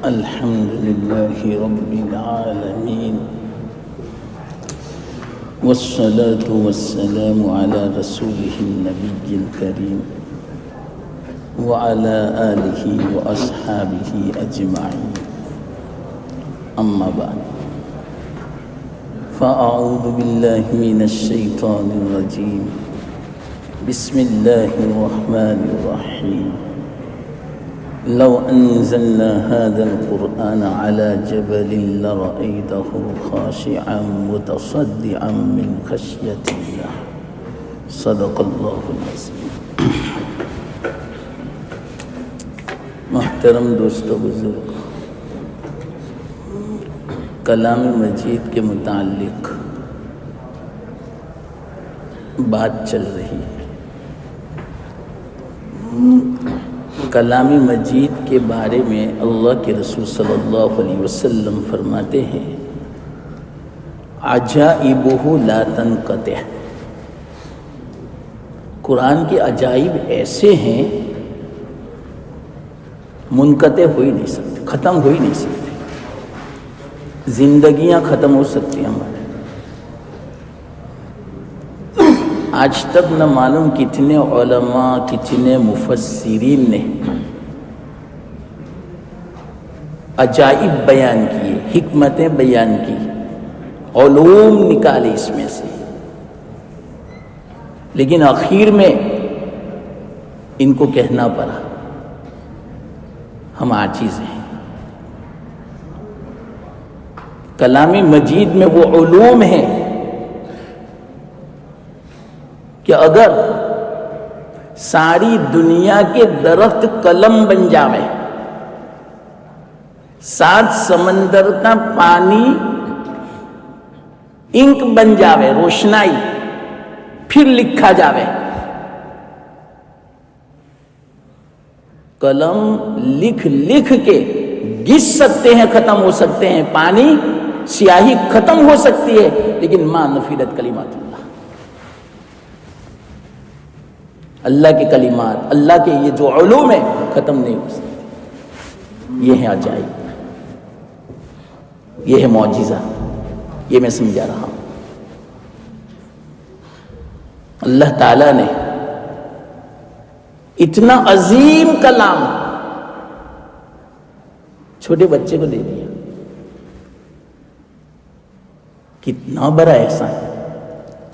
الحمد لله رب العالمين والصلاة والسلام على رسوله النبي الكريم وعلى آله وأصحابه أجمعين. أما بعد، فأعوذ بالله من الشيطان الرجيم. بسم الله الرحمن الرحيم. لو أنزلنا هذا القرآن على جبل لرأيته خاشعا متصدعا من خشية الله. صدق الله العظيم. محترم دوستو بزرگ، کلام مجید کے متعلق بات چل رہی ہے. کلام مجید کے بارے میں اللہ کے رسول صلی اللہ علیہ وسلم فرماتے ہیں عجائبہ لا تنقطع. قرآن کے عجائب ایسے ہیں منقطع ہو ہی نہیں سکتے، ختم ہو ہی نہیں سکتے. زندگیاں ختم ہو سکتی ہیں ہمارے. آج تک نہ معلوم کتنے علماء، کتنے مفسرین نے عجائب بیان کیے، حکمتیں بیان کی، علوم نکالے اس میں سے، لیکن آخر میں ان کو کہنا پڑا ہم عاجز ہیں. کلام مجید میں وہ علوم ہیں کہ اگر ساری دنیا کے درخت قلم بن جاوے، 7 سمندر کا پانی انک بن جاوے، روشنائی، پھر لکھا جاوے. قلم لکھ لکھ کے گھس سکتے ہیں، ختم ہو سکتے ہیں، پانی سیاہی ختم ہو سکتی ہے، لیکن ما نفدت کلمات اللہ. اللہ کے کلمات، اللہ کے یہ جو علوم ہے ختم نہیں ہو سکتے. یہ ہے عجائب، یہ ہے معجزہ. یہ میں سمجھا رہا ہوں. اللہ تعالیٰ نے اتنا عظیم کلام چھوٹے بچے کو دے دیا. کتنا بڑا احسان.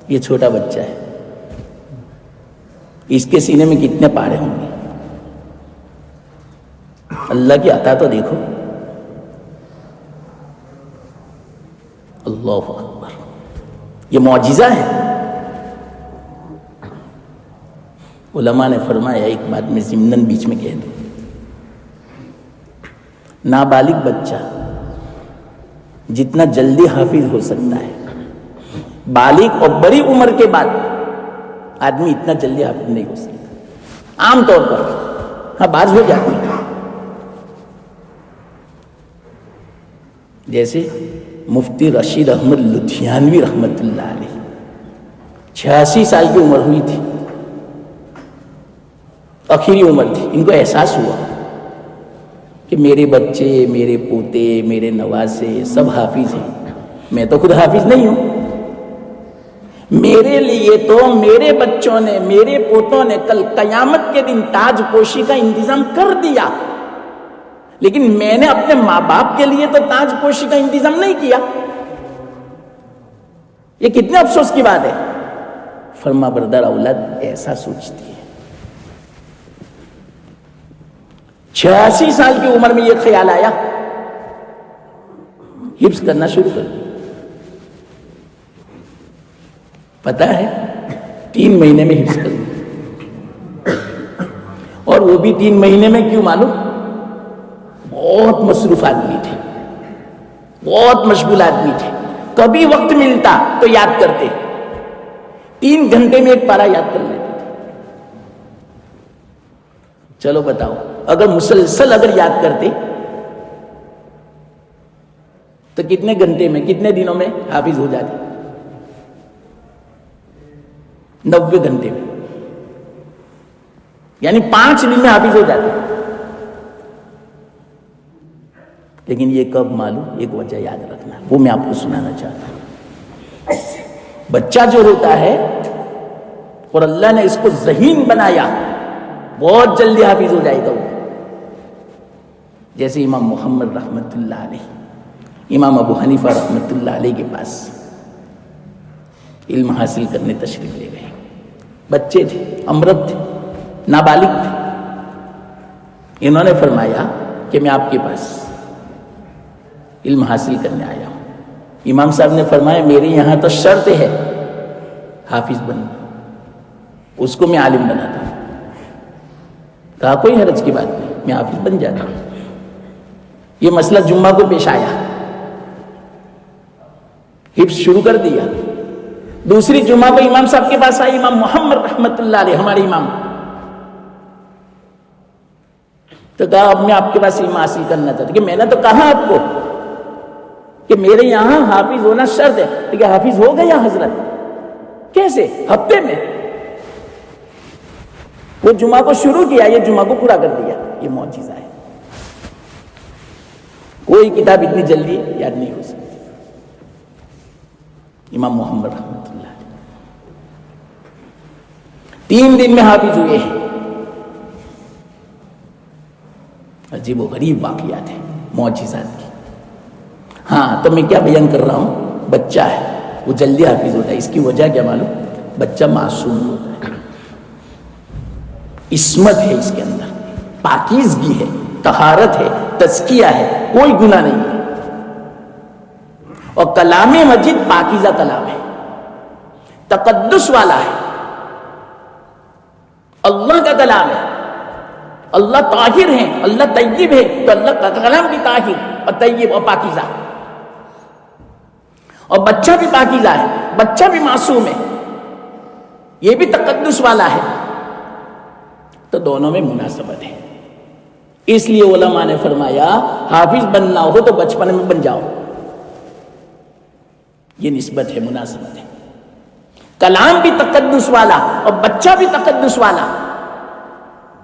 یہ چھوٹا بچہ ہے، اس کے سینے میں کتنے پارے ہوں گے. اللہ کی عطا تو دیکھو. اللہ اکبر. یہ معجزہ ہے. علماء نے فرمایا، ایک بات میں ضمناً بیچ میں کہہ دوں، نابالغ بچہ جتنا جلدی حافظ ہو سکتا ہے، بالغ اور بڑی عمر کے بعد آدمی اتنا جلدی حافظ نہیں ہو سکتا. عام طور پر ہاں بعض ہو جاتی ہے. جیسے مفتی رشید احمد لدھیانوی رحمت اللہ علیہ، 86 سال کی عمر ہوئی تھی، آخری عمر تھی. ان کو احساس ہوا کہ میرے بچے، میرے پوتے، میرے نواسے سب حافظ ہیں، میں تو خود حافظ نہیں ہوں. میرے لیے تو میرے بچوں نے، میرے پوتوں نے کل قیامت کے دن تاج پوشی کا انتظام کر دیا، لیکن میں نے اپنے ماں باپ کے لیے تو تاج پوشی کا انتظام نہیں کیا. یہ کتنے افسوس کی بات ہے. فرما بردار اولاد ایسا سوچتی ہے. 86 سال کی عمر میں یہ خیال آیا، حفظ کرنا شروع کر دیا. پتا ہے 3 مہینے میں حفظ کر دیا. اور وہ بھی 3 مہینے میں کیوں معلوم؟ بہت مصروف آدمی تھے، بہت مشغول آدمی تھے. کبھی وقت ملتا تو یاد کرتے. 3 گھنٹے میں ایک پارا یاد کر لیتے تھے. چلو بتاؤ، اگر مسلسل یاد کرتے تو کتنے گھنٹے میں، کتنے دنوں میں حافظ ہو جاتے؟ 90 گھنٹے میں. یعنی 5 دن میں حافظ ہو جاتے. لیکن یہ کب معلوم، ایک وجہ یاد رکھنا، وہ میں آپ کو سنانا چاہتا ہوں۔ بچہ جو ہوتا ہے اور اللہ نے اس کو ذہین بنایا، بہت جلدی حافظ ہو جائے گا وہ۔ جیسے امام محمد رحمت اللہ علیہ، امام ابو حنیفہ رحمت اللہ علیہ کے پاس علم حاصل کرنے تشریف لے گئے، بچے تھے، امرد تھے، نابالغ تھے۔ انہوں نے فرمایا کہ میں آپ کے پاس علم حاصل کرنے آیا ہوں۔ امام صاحب نے فرمایا میرے یہاں تو شرط ہے حافظ بننا، اس کو میں عالم بناتا ہوں۔ کہا کوئی حرج کی بات نہیں، میں حافظ بن جاتا ہوں۔ یہ مسئلہ جمعہ کو پیش آیا، حفظ شروع کر دیا۔ دوسری جمعہ کو امام صاحب کے پاس آئی، امام محمد رحمت اللہ علیہ، ہمارے امام، تو کہا اب میں آپ کے پاس علم حاصل کرنا چاہتا ہوں کہ میں نے تو کہا آپ کو کہ میرے یہاں حافظ ہونا شرط ہے، لیکن حافظ ہو گیا حضرت، کیسے؟ ہفتے میں۔ وہ جمعہ کو شروع کیا، یہ جمعہ کو پورا کر دیا۔ یہ معجزہ ہے، کوئی کتاب اتنی جلدی یاد نہیں ہو سکتی۔ امام محمد رحمت اللہ علیہ 3 دن میں حافظ ہوئے ہیں۔ عجیب و غریب واقعات ہیں معجزات کی۔ ہاں تو میں کیا بیان کر رہا ہوں، بچہ ہے وہ جلدی حافظ ہوتا ہے، اس کی وجہ کیا معلوم؟ بچہ معصوم ہوتا ہے، عصمت ہے اس کے اندر، پاکیزگی ہے، طہارت ہے، تزکیہ ہے، کوئی گناہ نہیں ہے۔ اور کلام مجید پاکیزہ کلام ہے، تقدس والا ہے، اللہ کا کلام ہے۔ اللہ طاہر ہے، اللہ طیب ہے، تو اللہ کا کلام بھی طاہر اور طیب اور پاکیزہ، اور بچہ بھی پاکیزہ ہے، بچہ بھی معصوم ہے، یہ بھی تقدس والا ہے، تو دونوں میں مناسبت ہے۔ اس لیے علماء نے فرمایا حافظ بننا ہو تو بچپن میں بن جاؤ، یہ نسبت ہے، مناسبت ہے۔ کلام بھی تقدس والا اور بچہ بھی تقدس والا،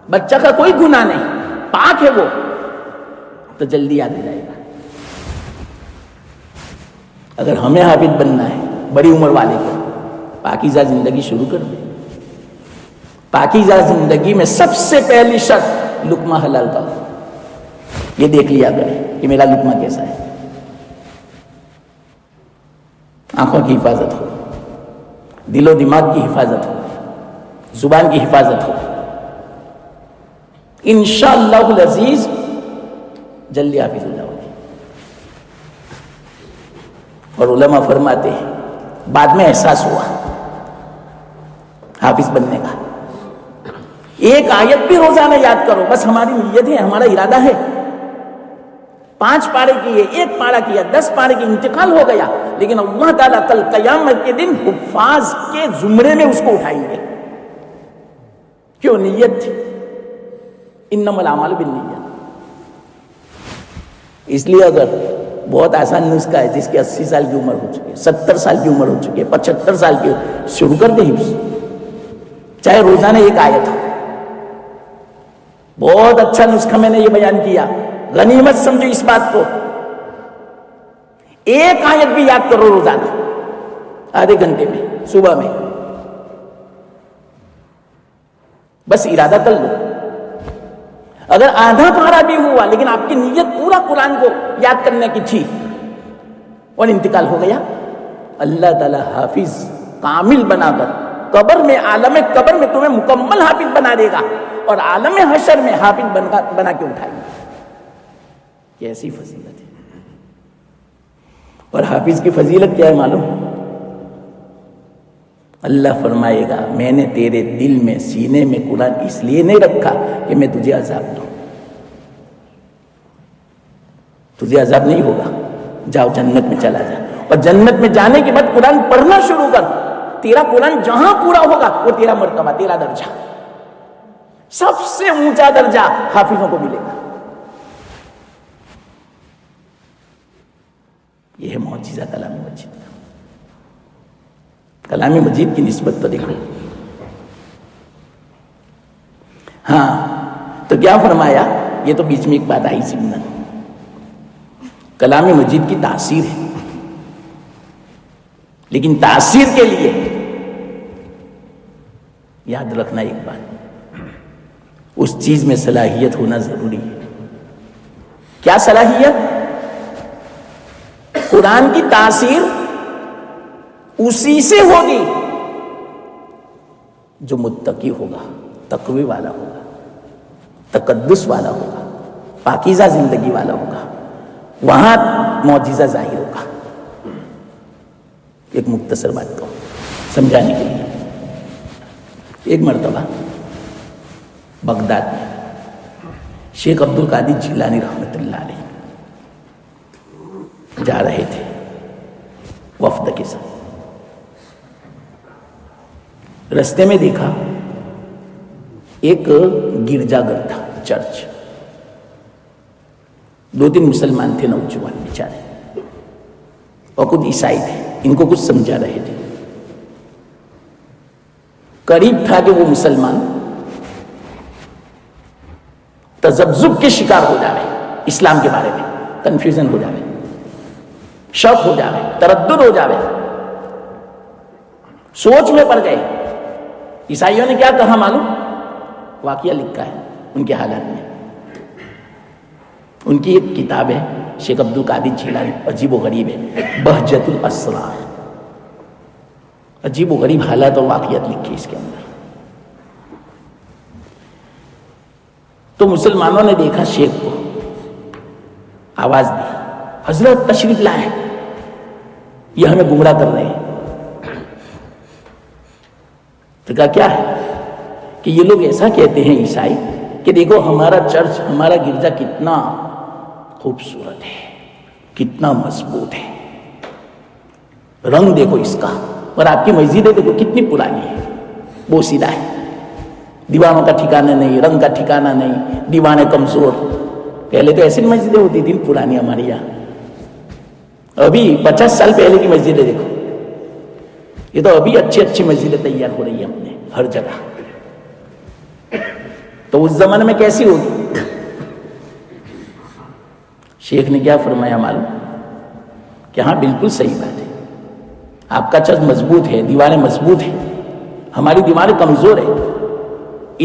بچہ کا کوئی گناہ نہیں، پاک ہے وہ، تو جلدی یاد آ جائے گا۔ اگر ہمیں حافظ بننا ہے بڑی عمر والے کو، پاکیزہ زندگی شروع کر دیں۔ پاکیزہ زندگی میں سب سے پہلی شرط لقمہ حلال کا ہو، یہ دیکھ لیا کرے کہ میرا لقمہ کیسا ہے، آنکھوں کی حفاظت ہو، دل و دماغ کی حفاظت ہو، زبان کی حفاظت ہو، انشاءاللہ العزیز جلدی حافظ ہو جاؤ گے۔ اور علماء فرماتے ہیں بعد میں احساس ہوا حافظ بننے کا، ایک آیت بھی روزانہ یاد کرو، بس ہماری نیت ہے، ہمارا ارادہ ہے۔ 5 پارے کیے، 1 پارا کیا، 10 پارے کی انتقال ہو گیا، لیکن اللہ تعالیٰ کل قیامت کے دن حفاظ کے زمرے میں اس کو اٹھائیں گے۔ کیوں؟ نیت تھی، انما الاعمال بالنیات۔ اس لیے اگر بہت آسان نسخہ ہے، جس کی 80 سال کی عمر ہو چکی ہے، 70 سال کی عمر ہو چکی ہے، 75 سال کی، شروع کر دے حفظ، چاہے روزانہ 1 آیت ہو۔ بہت اچھا نسخہ میں نے یہ بیان کیا، غنیمت سمجھو اس بات کو، 1 آیت بھی یاد کرو روزانہ، آدھے گھنٹے میں، صبح میں، بس ارادہ کر لو۔ اگر آدھا پارا بھی ہوا لیکن آپ کی نیت پورا قرآن کو یاد کرنے کی تھی اور انتقال ہو گیا، اللہ تعالیٰ حافظ کامل بنا کر قبر میں، عالم قبر میں تمہیں مکمل حافظ بنا دے گا، اور عالم حشر میں حافظ بنا کے اٹھائے گا۔ کیسی فضیلت ہے! اور حافظ کی فضیلت کیا ہے معلوم؟ اللہ فرمائے گا میں نے تیرے دل میں، سینے میں قرآن اس لیے نہیں رکھا کہ میں تجھے عذاب دوں، تجھے عذاب نہیں ہوگا، جاؤ جنت میں چلا جا، اور جنت میں جانے کے بعد قرآن پڑھنا شروع کر، تیرا قرآن جہاں پورا ہوگا وہ تیرا مرتبہ، تیرا درجہ، سب سے اونچا درجہ حافظوں کو ملے گا۔ یہ ہے معجزہ کلام مجید کا۔ کلام مجید کی نسبت تو دیکھو۔ ہاں تو کیا فرمایا، یہ تو بیچ میں ایک بات آئی ضمن، کلام مجید کی تاثیر ہے، لیکن تاثیر کے لیے یاد رکھنا ایک بات، اس چیز میں صلاحیت ہونا ضروری ہے۔ کیا صلاحیت؟ قرآن کی تاثیر اسی سے ہوگی جو متقی ہوگا، تقوی والا ہوگا، تقدس والا ہوگا، پاکیزہ زندگی والا ہوگا، وہاں معجزہ ظاہر ہوگا۔ ایک مختصر بات کو سمجھانے کے لیے، ایک مرتبہ بغداد میں شیخ عبد القادر جیلانی رحمۃ اللہ علیہ جا رہے تھے وفد کے ساتھ۔ رستے میں دیکھا ایک گرجا گھر تھا، چرچ، 2-3 مسلمان تھے، نوجوان بیچارے، اور کچھ عیسائی تھے، ان کو کچھ سمجھا رہے تھے۔ قریب تھا کہ وہ مسلمان تذبذب کے شکار ہو جاوے، اسلام کے بارے میں کنفیوژن ہو جاوے، شک ہو جاوے، تردد ہو جاوے، سوچ میں پڑ گئے۔ عیسائیوں نے کیا کہا معلوم؟ واقعہ لکھا ہے ان کے حالات میں۔ ان کی ایک کتاب ہے شیخ عبد القادر جیلانی، عجیب و غریب ہے، بہجت الاسرار، عجیب و غریب حالات اور واقعات لکھی اس کے اندر۔ تو مسلمانوں نے دیکھا شیخ کو، آواز دی، حضرت تشریف لائیں، یہ ہمیں گمراہ کر رہے ہیں۔ تو کہا کیا ہے؟ کہ یہ لوگ ایسا کہتے ہیں عیسائی کہ دیکھو ہمارا چرچ، ہمارا گرجا کتنا خوبصورت ہے، کتنا مضبوط ہے، رنگ دیکھو اس کا، اور آپ کی مسجدیں دیکھو کتنی پرانی ہے، بوسیدہ ہے، دیواروں کا ٹھکانہ نہیں، رنگ کا ٹھکانہ نہیں، دیوانے کمزور۔ پہلے تو ایسی مسجدیں ہوتی تھیں پرانی ہمارے یہاں، ابھی 50 سال پہلے کی مسجدیں دیکھو، یہ تو ابھی اچھی مسجدیں تیار ہو رہی ہیں اپنے ہر جگہ۔ تو اس زمانے میں کیسی ہوگی؟ شیخ نے کیا فرمایا معلوم؟ کہ ہاں بالکل صحیح بات ہے، آپ کا چرچ مضبوط ہے، دیواریں مضبوط ہیں، ہماری دیواریں کمزور ہیں،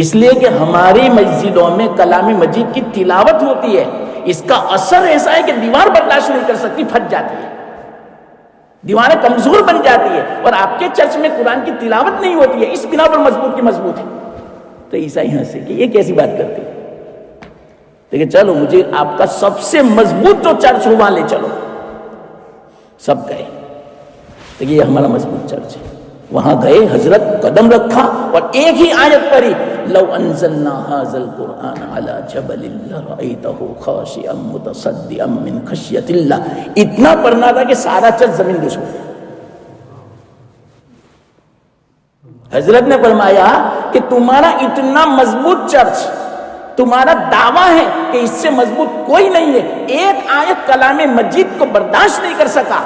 اس لیے کہ ہماری مسجدوں میں کلام مجید کی تلاوت ہوتی ہے، اس کا اثر ایسا ہے کہ دیوار برداشت نہیں کر سکتی، پھٹ جاتی ہے، دیواریں کمزور بن جاتی ہے، اور آپ کے چرچ میں قرآن کی تلاوت نہیں ہوتی ہے، اس بنا پر مضبوط کی مضبوط ہے۔ تو عیسائی ہنسے کہ یہ کیسی بات کرتے ہیں؟ لیکن چلو مجھے آپ کا سب سے مضبوط جو چرچ ہو وہاں لے چلو۔ سب گئے، تو یہ ہمارا مضبوط چرچ ہے۔ وہاں گئے، حضرت قدم رکھا اور ایک ہی آیت پڑھی، لو انزلنا هذا القرآن على جبل لرأيته خاشعا متصدعا من خشیۃ اللہ، اتنا پڑھنا تھا کہ سارا چرچ زمین دو چھوڑ۔ حضرت نے فرمایا کہ تمہارا اتنا مضبوط چرچ، تمہارا دعویٰ ہے کہ اس سے مضبوط کوئی نہیں ہے، ایک آیت کلام مجید کو برداشت نہیں کر سکا۔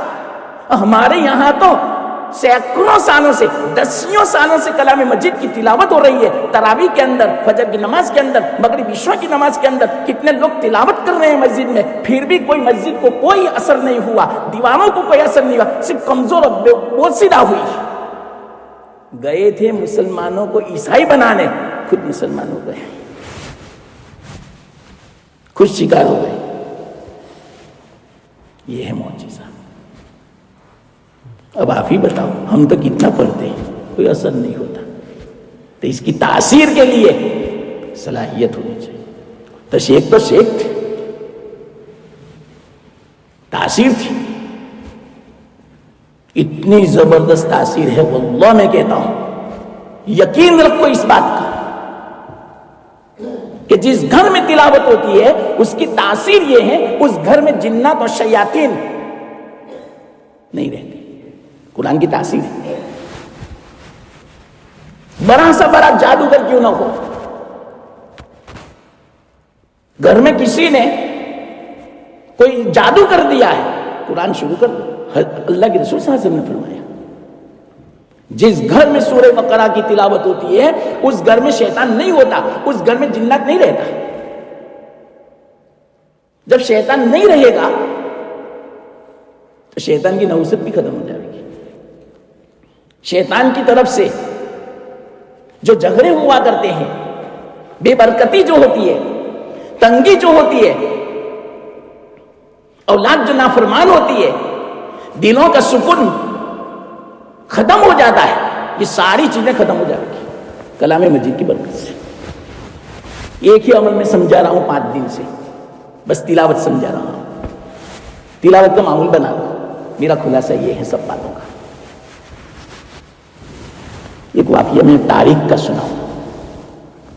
ہمارے یہاں تو سینکڑوں سالوں سے، دسیوں سالوں سے کلام مجید کی تلاوت ہو رہی ہے، تراویح کے اندر، فجر کی نماز کے اندر، مغرب عشاء کی نماز کے اندر کتنے لوگ تلاوت کر رہے ہیں مسجد میں، پھر بھی کوئی مسجد کو کوئی اثر نہیں ہوا، دیواروں کو کوئی اثر نہیں ہوا، صرف کمزور اور بوسیدہ ہوئی۔ گئے تھے مسلمانوں کو عیسائی بنانے، خود مسلمان ہو گئے، خود شکار ہو گئے۔ یہ ہے معجزہ۔ اب آپ ہی بتاؤ، ہم تو کتنا پڑھتے ہیں، کوئی اثر نہیں ہوتا۔ تو اس کی تاثیر کے لیے صلاحیت ہونی چاہیے۔ تو شیخ تھے، تاثیر تھی، اتنی زبردست تاثیر ہے، واللہ میں کہتا ہوں، یقین رکھو اس بات کا کہ جس گھر میں تلاوت ہوتی ہے اس کی تاثیر یہ ہے، اس گھر میں جنات اور شیاطین نہیں رہتے۔ قرآن کی تاثیر ہے، بڑا سا بڑا جادوگر کیوں نہ ہو، گھر میں کسی نے کوئی جادو کر دیا ہے، قرآن شروع کر دو۔ اللہ کے رسول صلی اللہ علیہ وسلم نے فرمایا، جس گھر میں سورہ بقرہ کی تلاوت ہوتی ہے اس گھر میں شیطان نہیں ہوتا، اس گھر میں جنات نہیں رہتا۔ جب شیطان نہیں رہے گا تو شیطان کی نحوست بھی ختم ہو جائے گی. شیطان کی طرف سے جو جھگڑے ہوا کرتے ہیں، بے برکتی جو ہوتی ہے، تنگی جو ہوتی ہے، اولاد جو نافرمان ہوتی ہے، دلوں کا سکون ختم ہو جاتا ہے، یہ ساری چیزیں ختم ہو جائیں گی کلام مجید کی برکت سے. ایک ہی عمل میں سمجھا رہا ہوں 5 دن سے، بس تلاوت سمجھا رہا ہوں. تلاوت کا معمول بنا لو. میرا خلاصہ یہ ہے سب باتوں کا. ایک واقعہ میں تاریخ کا سنا ہوں.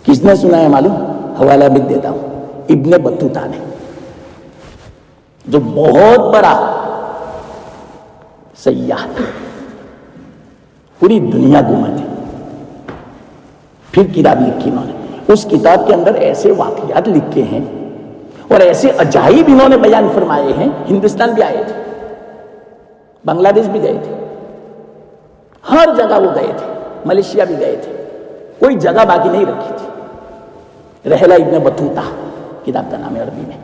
کس نے سنا ہے معلوم؟ حوالہ بھی دیتا ہوں. ابن بطوطہ نے، جو بہت بڑا سیاح تھا، پوری دنیا گھوما تھے. پھر کتاب لکھی انہوں نے. اس کتاب کے اندر ایسے واقعات لکھے ہیں اور ایسے عجائب انہوں نے بیان فرمائے ہیں. ہندوستان بھی آئے تھے، بنگلہ دیش بھی گئے تھے، ہر جگہ وہ گئے تھے، ملیشیا بھی گئے تھے، کوئی جگہ باقی نہیں رکھی تھی. رحلہ ابن بطوطہ کتاب کا نام ہے عربی میں،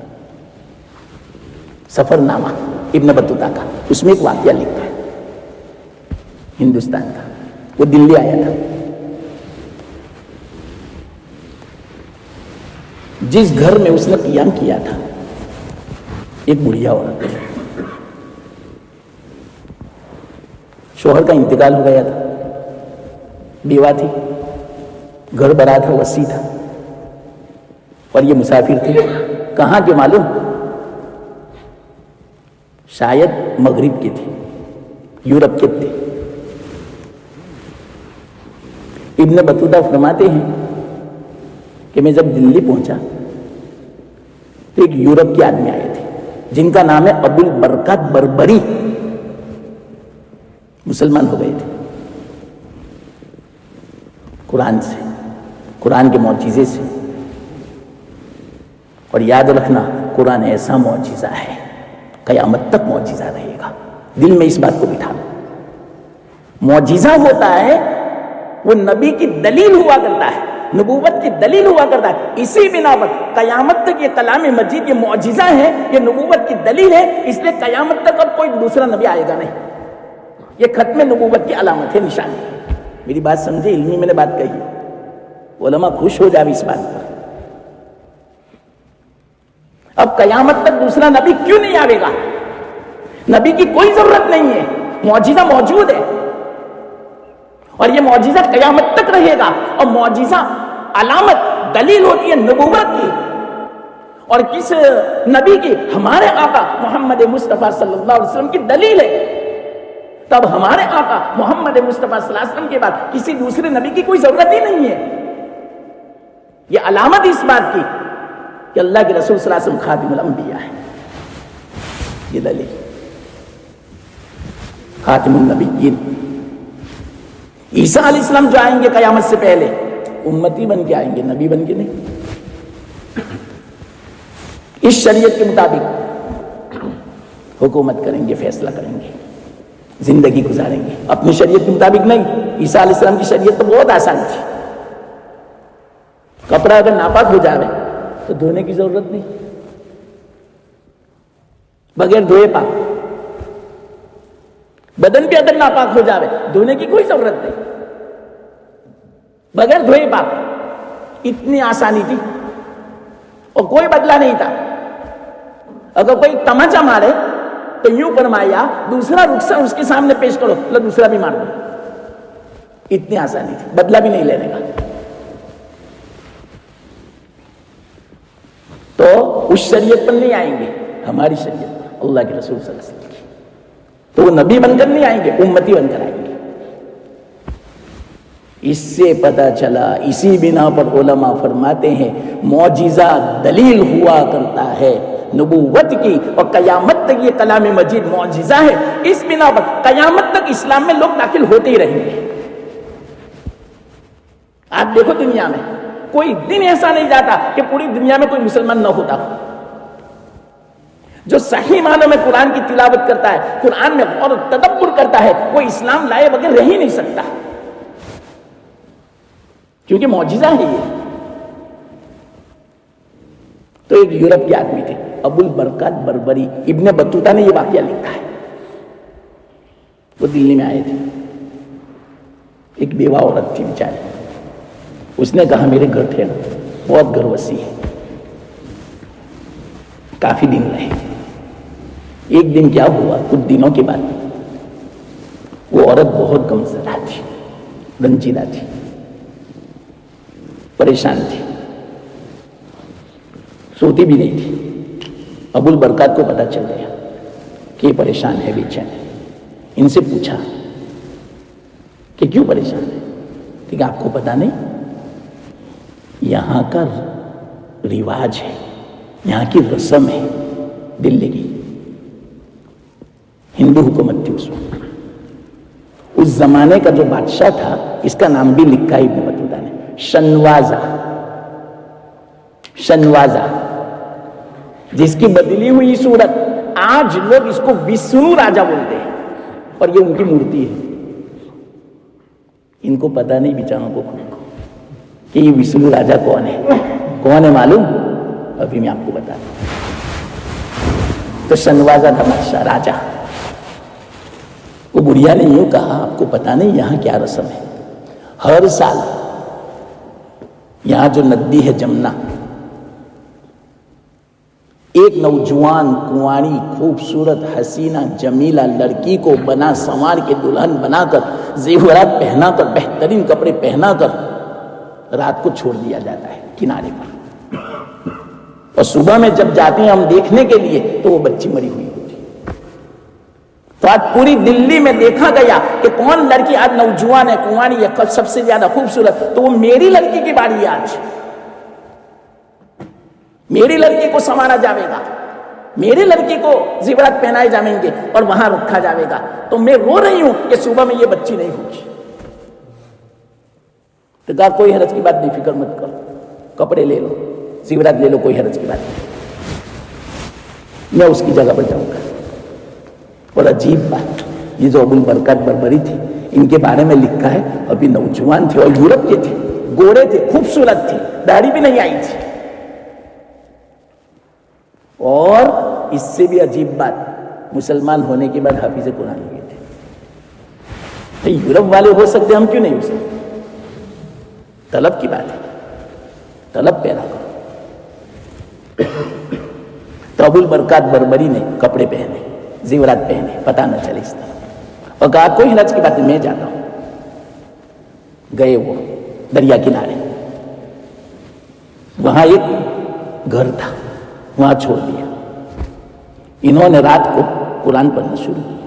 سفر نامہ ابن بطوطہ کا. اس میں ایک واقعہ لکھا ہے ہندوستان کا. وہ دلی آیا تھا. جس گھر میں اس نے قیام کیا تھا، ایک بڑھیا عورت تھی. شوہر کا انتقال ہو گیا تھا، بیوہ تھی، گھر بڑا تھا، وسیع تھا، اور یہ مسافر تھے. کہاں کے معلوم؟ شاید مغرب کے تھے، یورپ کے تھے. ابن بطوطہ فرماتے ہیں کہ میں جب دلی پہنچا تو ایک یورپ کے آدمی آئے تھے جن کا نام ہے ابو البرکات بربری. مسلمان ہو گئے تھے قرآن سے، قرآن کے معجزے سے. اور یاد رکھنا، قرآن ایسا معجزہ ہے قیامت تک معجزہ رہے گا. دل میں اس بات کو بٹھا لو. معجزہ ہوتا ہے وہ نبی کی دلیل ہوا کرتا ہے، نبوت کی دلیل ہوا کرتا ہے. اسی بنا پر قیامت تک یہ کلام مجید، یہ معجزہ ہے، یہ نبوت کی دلیل ہے. اس لیے قیامت تک اب کوئی دوسرا نبی آئے گا نہیں. یہ ختم نبوت کی علامت ہے، نشانی. میری بات سمجھے؟ علمی میں نے بات کہی، علماء خوش ہو جائے اس بات پر. اب قیامت تک دوسرا نبی کیوں نہیں آئے گا؟ نبی کی کوئی ضرورت نہیں ہے، معجزہ موجود ہے، اور یہ معجزہ قیامت تک رہے گا. اور معجزہ علامت دلیل ہوتی ہے نبوت کی. اور کس نبی کی؟ ہمارے آقا محمد مصطفیٰ صلی اللہ علیہ وسلم کی دلیل ہے. تب ہمارے آقا محمد مصطفیٰ صلی اللہ علیہ وسلم کے بعد کسی دوسرے نبی کی کوئی ضرورت ہی نہیں ہے. یہ علامت اس بات کی کہ اللہ کے رسول صلی اللہ علیہ وسلم خاتم الانبیاء ہے. یہ دلیل خاتم النبیین. عیسیٰ علیہ السلام جو آئیں گے قیامت سے پہلے، امتی بن کے آئیں گے، نبی بن کے نہیں. اس شریعت کے مطابق حکومت کریں گے، فیصلہ کریں گے، زندگی گزاریں گے. اپنی شریعت کے مطابق نہیں. عیسیٰ علیہ السلام کی شریعت تو بہت آسان تھی. کپڑا اگر ناپاک ہو جائے تو دھونے کی ضرورت نہیں، بغیر دھوئے پاک. بدن بھی اگر ناپاک ہو جائے دھونے کی کوئی ضرورت نہیں، بغیر دھوئے پاک. اتنی آسانی تھی اور کوئی بدلہ نہیں تھا. اگر کوئی تماچا مارے تو یوں فرمایا، دوسرا رخصہ اس کے سامنے پیش کرو، لو دوسرا بھی مار دو. اتنی آسانی تھی، بدلہ بھی نہیں لینے کا. تو اس شریعت پر نہیں آئیں گے، ہماری شریعت پر، اللہ کے رسول صلی اللہ علیہ وسلم کی. تو وہ نبی بن کر نہیں آئیں گے، امتی بن کر آئیں گے. اس سے پتہ چلا، اسی بنا پر علماء فرماتے ہیں معجزہ دلیل ہوا کرتا ہے نبوت کی، اور قیامت تک یہ کلام مجید معجزہ ہے. اس بنا پر قیامت تک اسلام میں لوگ داخل ہوتے ہی رہیں گے. آپ دیکھو دنیا میں کوئی دن ایسا نہیں جاتا کہ پوری دنیا میں کوئی مسلمان نہ ہوتا ہو. جو صحیح معنوں میں قرآن کی تلاوت کرتا ہے، قرآن میں غور و تدبر کرتا ہے، وہ اسلام لائے بغیر رہ ہی نہیں سکتا، کیونکہ معجزہ ہے یہ. تو ایک یورپ کے آدمی تھے ابو البرکات بربری. ابن بطوطہ نے یہ واقعہ لکھا ہے. دلی میں آئے تھے. ایک بیوہ عورت تھی بیچاری. اس نے کہا میرے گھر ٹھہرو, بہت گھر وسیع ہے. کافی دن رہے. ایک دن کیا ہوا, کچھ دنوں کے بعد وہ عورت بہت غمزدہ تھی, رنجیدہ تھی, پریشان تھی, سوتی بھی نہیں تھی. ابو البرکات کو پتہ چل گیا کہ یہ پریشان ہے, بے چین ہے. ان سے پوچھا کہ کیوں پریشان ہے؟ کہ آپ کو پتہ نہیں, یہاں کا رواج ہے, یہاں کی رسم ہے, دلی کی ہندو حکومت تھی اس وقت. اس زمانے کا جو بادشاہ تھا, اس کا نام بھی لکھا ابن بطوطہ نے, شنوازا. شنوازا, جس کی بدلی ہوئی صورت آج لوگ اس کو وشنو راجا بولتے ہیں, اور یہ ان کی مورتی ہے. ان کو پتا نہیں بیچاروں کو خود کو کہ یہ وشنو راجا کون ہے. کون ہے معلوم؟ ابھی میں آپ کو بتا دوں. تو شنوازا تھا بادشاہ, راجا. وہ بڑھیا نے یوں کہا, آپ کو پتا نہیں یہاں کیا رسم ہے؟ ہر سال یہاں جو ندی ہے جمنا, ایک نوجوان کنواری خوبصورت حسینہ جمیلہ لڑکی کو بنا سنوار کے دلہن بنا کر, زیورات پہنا کر, بہترین کپڑے پہنا کر رات کو چھوڑ دیا جاتا ہے کنارے پر. اور صبح میں جب جاتے ہیں ہم دیکھنے کے لیے تو وہ بچی مری ہوئی ہوتی. تو آج پوری دلی میں دیکھا گیا کہ کون لڑکی آج نوجوان ہے, کنواری ہے, سب سے زیادہ خوبصورت, تو وہ میری لڑکی کی باری ہے. آج میری لڑکی کو سنوارا جاوے گا, میری لڑکی کو زیورات پہنائے جائیں گے اور وہاں رکھا جاوے گا. تو میں رو رہی ہوں کہ صبح میں یہ بچی نہیں ہوگی. تو کہا کوئی حرج کی بات نہیں, فکر مت کرو, کپڑے لے لو, زیورات لے لو, کوئی حرج کی بات نہیں, میں اس کی جگہ پر جاؤں گا. اور عجیب بات, یہ جو ابو البرکات بربری تھی, ان کے بارے میں لکھا ہے ابھی نوجوان تھے اور یورپ کے تھے, گورے تھے, خوبصورت تھے, داڑھی بھی نہیں آئی تھی. اور اس سے بھی عجیب بات, مسلمان ہونے کے بعد حافظ قرآن ہوئے تھے. یورپ والے ہو سکتے, ہم کیوں نہیں ہو سکتے؟ طلب کی بات ہے, طلب پیدا کرو. تو ابو البرکات بربری نے کپڑے پہنے, زیورات پہنے, پتہ نہ چلے اس طرح, اور کہا کوئی حرج کی بات نہیں, میں جاتا ہوں. گئے وہ دریا کنارے, وہاں ایک گھر تھا, وہاں چھوڑ دیا. انہوں نے رات کو قرآن پڑھنا شروع کیا,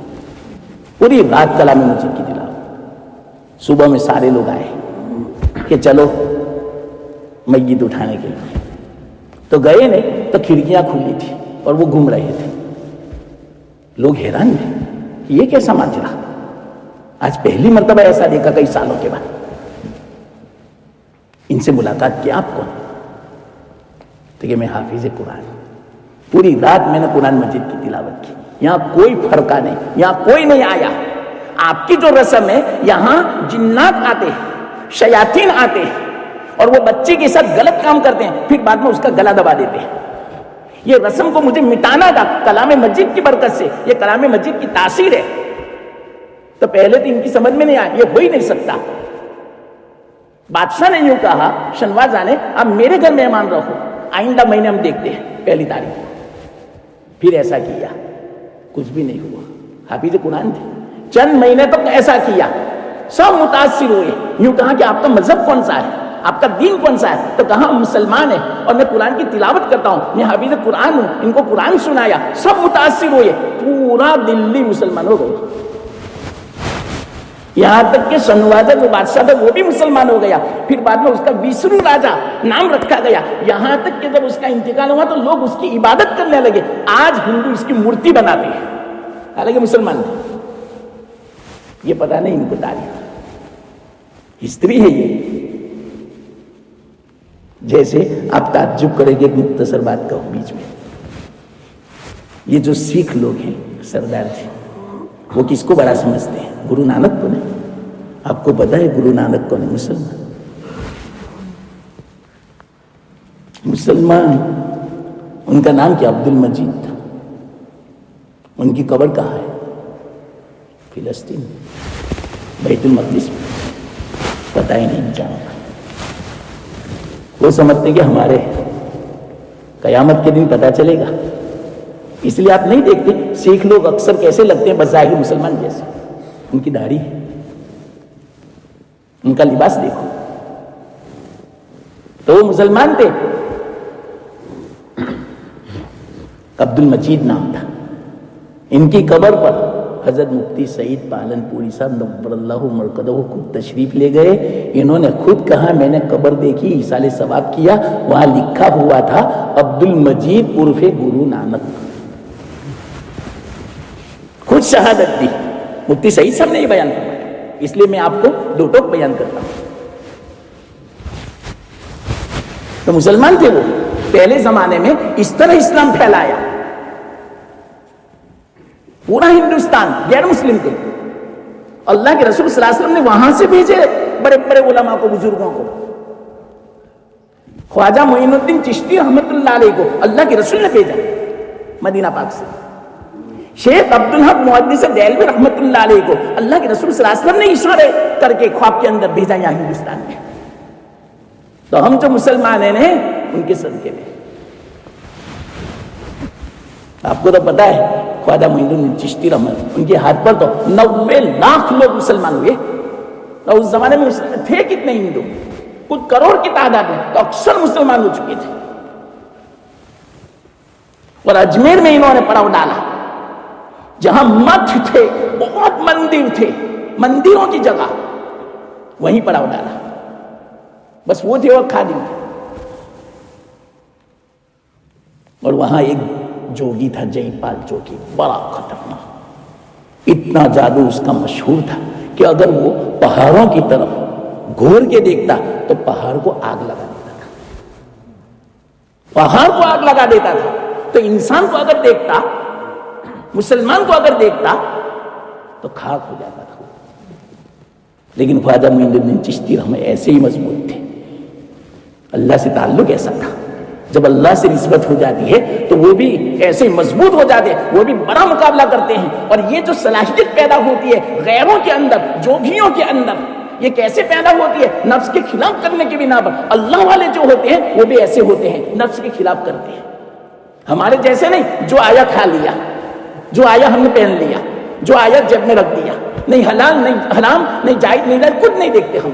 پوری رات کلام مجید کی تلاوت. صبح میں سارے لوگ آئے کہ چلو میت اٹھانے کے لیے. تو گئے نہیں, تو کھڑکیاں کھلی تھی اور وہ گھوم رہے تھے. لوگ حیران ہیں کہ یہ کیسا ماجرا, آج پہلی مرتبہ ایسا دیکھا کئی سالوں کے بعد. ان سے ملاقات کی, آپ کون؟ تو کہ میں حافظ قرآن. پوری رات میں نے قرآن مجید کی تلاوت کی, یہاں کوئی فرقہ نہیں, یہاں کوئی نہیں آیا. آپ کی جو رسم ہے, یہاں جنات آتے ہیں, شیاطین آتے ہیں, اور وہ بچے کے ساتھ غلط کام کرتے ہیں, پھر بعد میں اس کا گلا دبا دیتے ہیں. یہ رسم کو مجھے مٹانا تھا کلام مجید کی برکت سے. یہ کلام مجید کی تاثیر ہے. تو پہلے تو ان کی سمجھ میں نہیں آیا, یہ ہو ہی نہیں سکتا. بادشاہ نے یوں کہا, شنوازا نے, اب میرے گھر مہمان رہو, آئندہ مہینے ہم دیکھتے ہیں 1 تاریخ کو. پھر ایسا کیا, کچھ بھی نہیں ہوا. حافظ قرآن تھے, چند مہینے تک ایسا کیا, سب متاثر ہوئے. یوں کہا کہ آپ کا مذہب کون سا ہے, آپ کا دین کون سا ہے؟ تو کہا مسلمان ہے اور میں قرآن کی تلاوت کرتا ہوں, میں حافظ قرآن ہوں. ان کو قرآن سنایا, سب متاثر ہوئے, پورا دلی مسلمان ہو گئی. یہاں تک کہ شنوازا جو بادشاہ تھا وہ بھی مسلمان ہو گیا. پھر بعد میں اس کا وشنو راجا نام رکھا گیا. یہاں تک کہ جب اس کا انتقال ہوا تو لوگ اس کی عبادت کرنے لگے. آج ہندو اس کی مورتی بناتے ہیں, حالانکہ مسلمان تھے. یہ پتہ نہیں ان کو تاریخ, ہسٹری ہے یہ. جیسے آپ تعجب کریں گے, ایک مختصر بات کہوں بیچ میں. یہ جو سکھ لوگ ہیں سردار جی, وہ کس کو بڑا سمجھتے ہیں؟ گرو نانک کو نہیں. آپ کو پتا ہے گرو نانک کون ہے؟ مسلمان. ان کا نام کیا؟ عبد المجید تھا. ان کی قبر کہاں ہے؟ فلسطین بیت المقدس پتہ ہی نہیں جانا. وہ سمجھتے ہیں کہ ہمارے قیامت کے دن پتہ چلے گا. اس لیے آپ نہیں دیکھتے سکھ لوگ اکثر کیسے لگتے ہیں بظاہر مسلمان جیسے. ان کی داڑھی ہے, ان کا لباس دیکھو, تو وہ مسلمان تھے. عبد المجید نام تھا. ان کی قبر پر حضرت مفتی سعید پالن پوری صاحب نور اللہ مرکزہ خود تشریف لے گئے. انہوں نے خود کہا میں نے قبر دیکھی, ایصال ثواب کیا, وہاں لکھا ہوا تھا عبد المجید عرف گرو نانک. خود شہادت دی. مفتی سعید صاحب نے یہ بیان فرمایا, اس لیے میں آپ کو دو ٹوک بیان کرتا ہوں. تو مسلمان تھے وہ, پہلے زمانے میں اس طرح اسلام پھیلایا. پورا ہندوستان غیر مسلم تھے. اللہ کے رسول صلی اللہ علیہ وسلم نے وہاں سے بھیجے بڑے بڑے علماء کو, بزرگوں کو. خواجہ معین الدین چشتی رحمت اللہ علیہ کو اللہ کے رسول نے بھیجا مدینہ پاک سے. شیخ عبدالحق محدث دہلوی رحمت اللہ علیہ کو اللہ کے رسول صلی اللہ علیہ وسلم نے اشارے کر کے خواب کے اندر بھیجا یہاں ہندوستان میں. تو ہم جو مسلمان ہیں ان کے صدقے میں. آپ کو تو پتا ہے خواجہ معین الدین چشتی رحمت, ان کے ہاتھ پر تو 90 لاکھ لوگ مسلمان ہوئے. تو اس زمانے میں تھے کتنے ہندو, کچھ کروڑ کی تعداد میں, تو اکثر مسلمان ہو چکے تھے. اور اجمیر میں انہوں نے پڑاؤ ڈالا جہاں مٹھ تھے, بہت مندر تھے, مندروں کی جگہ, وہیں پڑاؤ ڈالا. بس وہ تھے اور خادم تھے. اور وہاں ایک جوگی تھا جے پال جوگی, بڑا خطرناک. اتنا جادو اس کا مشہور تھا کہ اگر وہ پہاڑوں کی طرف گھور کے دیکھتا تو پہاڑ کو آگ لگا دیتا تھا. پہاڑ کو آگ لگا دیتا تھا. تو انسان کو اگر دیکھتا, مسلمان کو اگر دیکھتا تو خاک ہو جاتا تھا. لیکن خواجہ معین الدین چشتی رحمت ایسے ہی مضبوط تھے. اللہ سے تعلق ایسا تھا, جب اللہ سے نسبت ہو جاتی ہے تو وہ بھی ایسے مضبوط ہو جاتے ہیں, وہ بھی بڑا مقابلہ کرتے ہیں. اور یہ جو صلاحیت پیدا ہوتی ہے غیروں کے اندر, جوگیوں کے اندر, یہ کیسے پیدا ہوتی ہے؟ نفس کے خلاف کرنے کی بنا پر. اللہ والے جو ہوتے ہیں وہ بھی ایسے ہوتے ہیں, نفس کے خلاف کرتے ہیں. ہمارے جیسے نہیں, جو آیا کھا لیا, جو آیا ہم نے پہن لیا, جو آیا جیب میں رکھ دیا, نہیں حلال نہیں حرام نہیں جائز نہیں جائز کچھ نہیں دیکھتے ہم.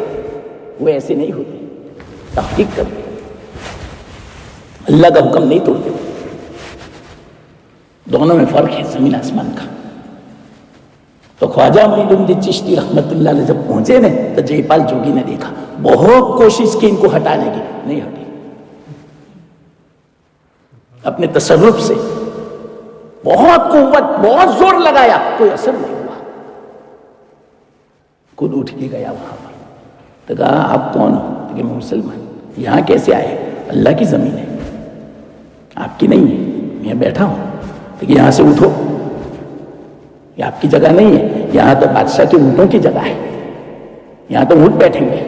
وہ ایسے نہیں ہوتے, تحقیق کرتے, اللہ کا حکم نہیں توڑتے. دونوں میں فرق ہے زمین آسمان کا. تو خواجہ معین الدین چشتی رحمت اللہ علیہ جب پہنچے نا تو جے پال جوگی نے دیکھا, بہت کوشش کی ان کو ہٹانے کی, نہیں ہٹی. اپنے تصرف سے بہت قوت, بہت زور لگایا, کوئی اثر نہیں ہوا. خود اٹھ کے گیا وہاں پر. تو کہا آپ کون ہو؟ کہ میں مسلمان. یہاں کیسے آئے؟ اللہ کی زمین ہے, آپ کی نہیں ہے, میں بیٹھا ہوں. لیکن یہاں سے اٹھو, یہ آپ کی جگہ نہیں ہے, یہاں تو بادشاہ کے اونٹوں کی جگہ ہے, یہاں تو اونٹ بیٹھیں گے.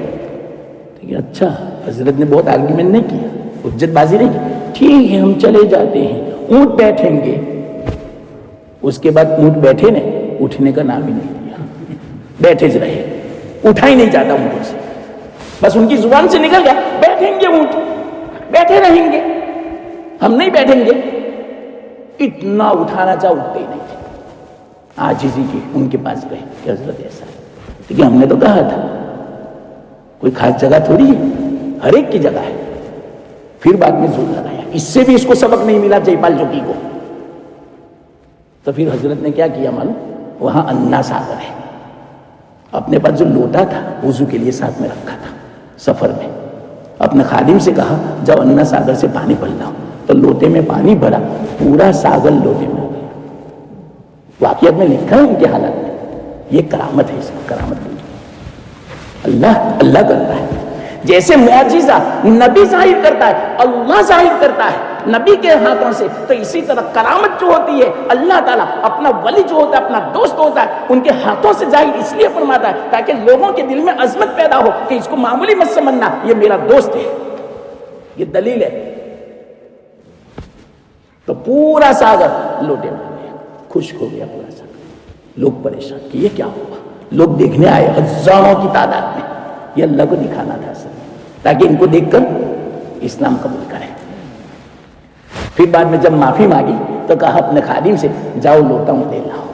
لیکن اچھا, حضرت نے بہت آرگیومنٹ نہیں کیا, حجت بازی نہیں کی. ٹھیک ہے ہم چلے جاتے ہیں, اونٹ بیٹھیں گے. اس کے بعد اونٹ بیٹھے نے, اٹھنے کا نام ہی نہیں لیا, بیٹھے رہے, اٹھا ہی نہیں جاتا اونٹوں سے. بس ان کی زبان سے نکل گیا بیٹھیں گے اونٹ, بیٹھے رہیں گے, ہم نہیں بیٹھیں گے. اتنا اٹھانا چاہ اٹھتے ہی نہیں تھے. عاجزی کی ان کے پاس گئے کہ حضرت ایسا ہے. لیکن ہم نے تو کہا تھا کوئی خاص جگہ تھوڑی ہے, ہر ایک کی جگہ ہے. پھر بعد میں زور لگایا, اس سے بھی اس کو سبق نہیں ملا جے پال جوگی کو. تو پھر حضرت نے کیا کیا معلوم؟ وہاں انا ساگر ہے, اپنے پاس جو لوٹا تھا وضو کے لیے ساتھ میں رکھا تھا, سفر میں اپنے خادم سے کہا جب انا ساگر سے پانی بھر لاؤ. تو لوٹے میں پانی بھرا, پورا ساگر لوٹے میں ہو گیا. واقعات میں لکھا ہے ان کے حالات میں. یہ کرامت ہے, اس کا کرامت نہیں. اللہ کرتا ہے. جیسے معجزہ نبی ظاہر کرتا ہے, اللہ ظاہر کرتا ہے نبی کے ہاتھوں سے, تو اسی طرح کرامت جو ہوتی ہے اللہ تعالیٰ اپنا ولی جو ہوتا ہے, اپنا دوست ہوتا ہے, ان کے ہاتھوں سے ظاہر اس لیے فرماتا ہے تاکہ لوگوں کے دل میں عظمت پیدا ہو کہ اس کو معمولی مت سمجھنا, یہ میرا دوست ہے. یہ دلیل ہے. تو پورا ساگر لوٹے میں گیا, خشک ہو گیا پورا ساگر, لوگ پریشان کہ یہ کیا ہوا. لوگ دیکھنے آئے ہزاروں کی تعداد میں. یہ اللہ کو دکھانا تھا اصل میں، تاکہ ان کو دیکھ کر اسلام قبول کریں. پھر بعد میں جب معافی مانگی تو کہا اپنے خادم سے جاؤ لوٹا اونڈے لاؤ.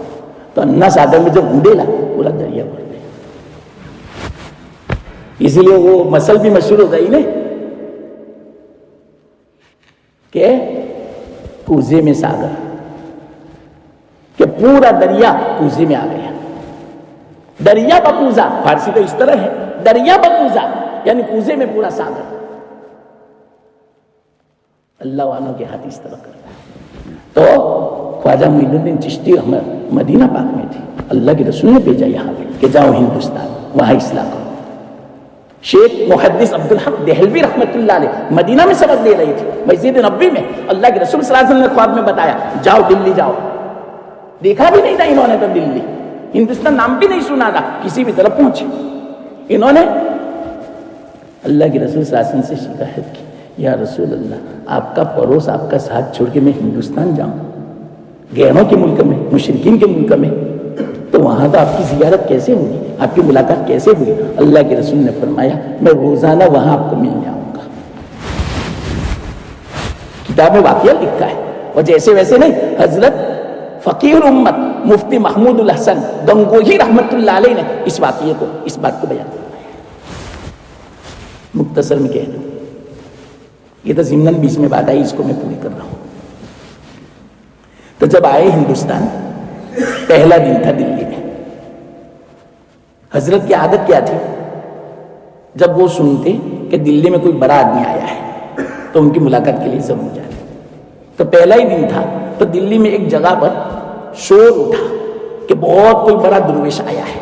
تو انا سادر میں جب اونڈے لا پورا دریا بھر گیا. اسی لیے وہ مسل بھی مشہور ہو گئی نا کہ کوزے میں ساگر، کہ پورا دریا کوزے میں آ گیا. دریا بکوزا فارسی تو اس طرح ہے، دریا بکوزا یعنی کوزے میں پورا ساگر. اللہ والوں کے ہاتھ اس طرح کرتا ہے. تو خواجہ معین الدین چشتی مدینہ پاک میں تھے، اللہ کے رسول نے بھیجا یہاں پہ کہ جاؤ ہندوستان وہاں اصلاح کرو. شیخ محدث عبدالحق دہلوی رحمۃ اللہ علیہ مدینہ میں سبق دے رہی تھی مسجد نبوی میں. اللہ کے رسول صلی اللہ علیہ وسلم نے خواب میں بتایا جاؤ دلی جاؤ. دیکھا بھی نہیں تھا انہوں نے تو دلی، ہندوستان نام بھی نہیں سنا تھا، کسی بھی طرف پہنچے. انہوں نے اللہ کے رسول صلی اللہ علیہ وسلم سے شکایت کی یا رسول اللہ آپ کا پڑوس آپ کا ساتھ چھوڑ کے میں ہندوستان جاؤں، غیروں کے ملک میں، مشرکین کے ملک میں، تو وہاں تو آپ کی زیارت کیسے ہوگی، آپ کی ملاقات کیسے ہوئی. اللہ کے رسول نے فرمایا میں روزانہ وہاں آپ کو ملنے آؤں گا. کتاب میں واقعہ لکھا ہے، اور جیسے ویسے نہیں. حضرت فقیر امت مفتی محمود الحسن گنگوہی رحمت اللہ علیہ نے اس واقعے کو، اس بات کو بیان فرمایا. مختصر میں کہہ دوں، یہ تو ضمناً 20 میں بات آئی، اس کو میں پوری کر رہا ہوں. تو جب آئے ہندوستان، پہلا دن تھا دلی میں. حضرت کی عادت کیا تھی، جب وہ سنتے کہ دلی میں کوئی بڑا آدمی آیا ہے تو ان کی ملاقات کے لیے ضرور جاتے. تو پہلا ہی دن تھا تو دلی میں ایک جگہ پر شور اٹھا کہ بہت کوئی بڑا درویش آیا ہے.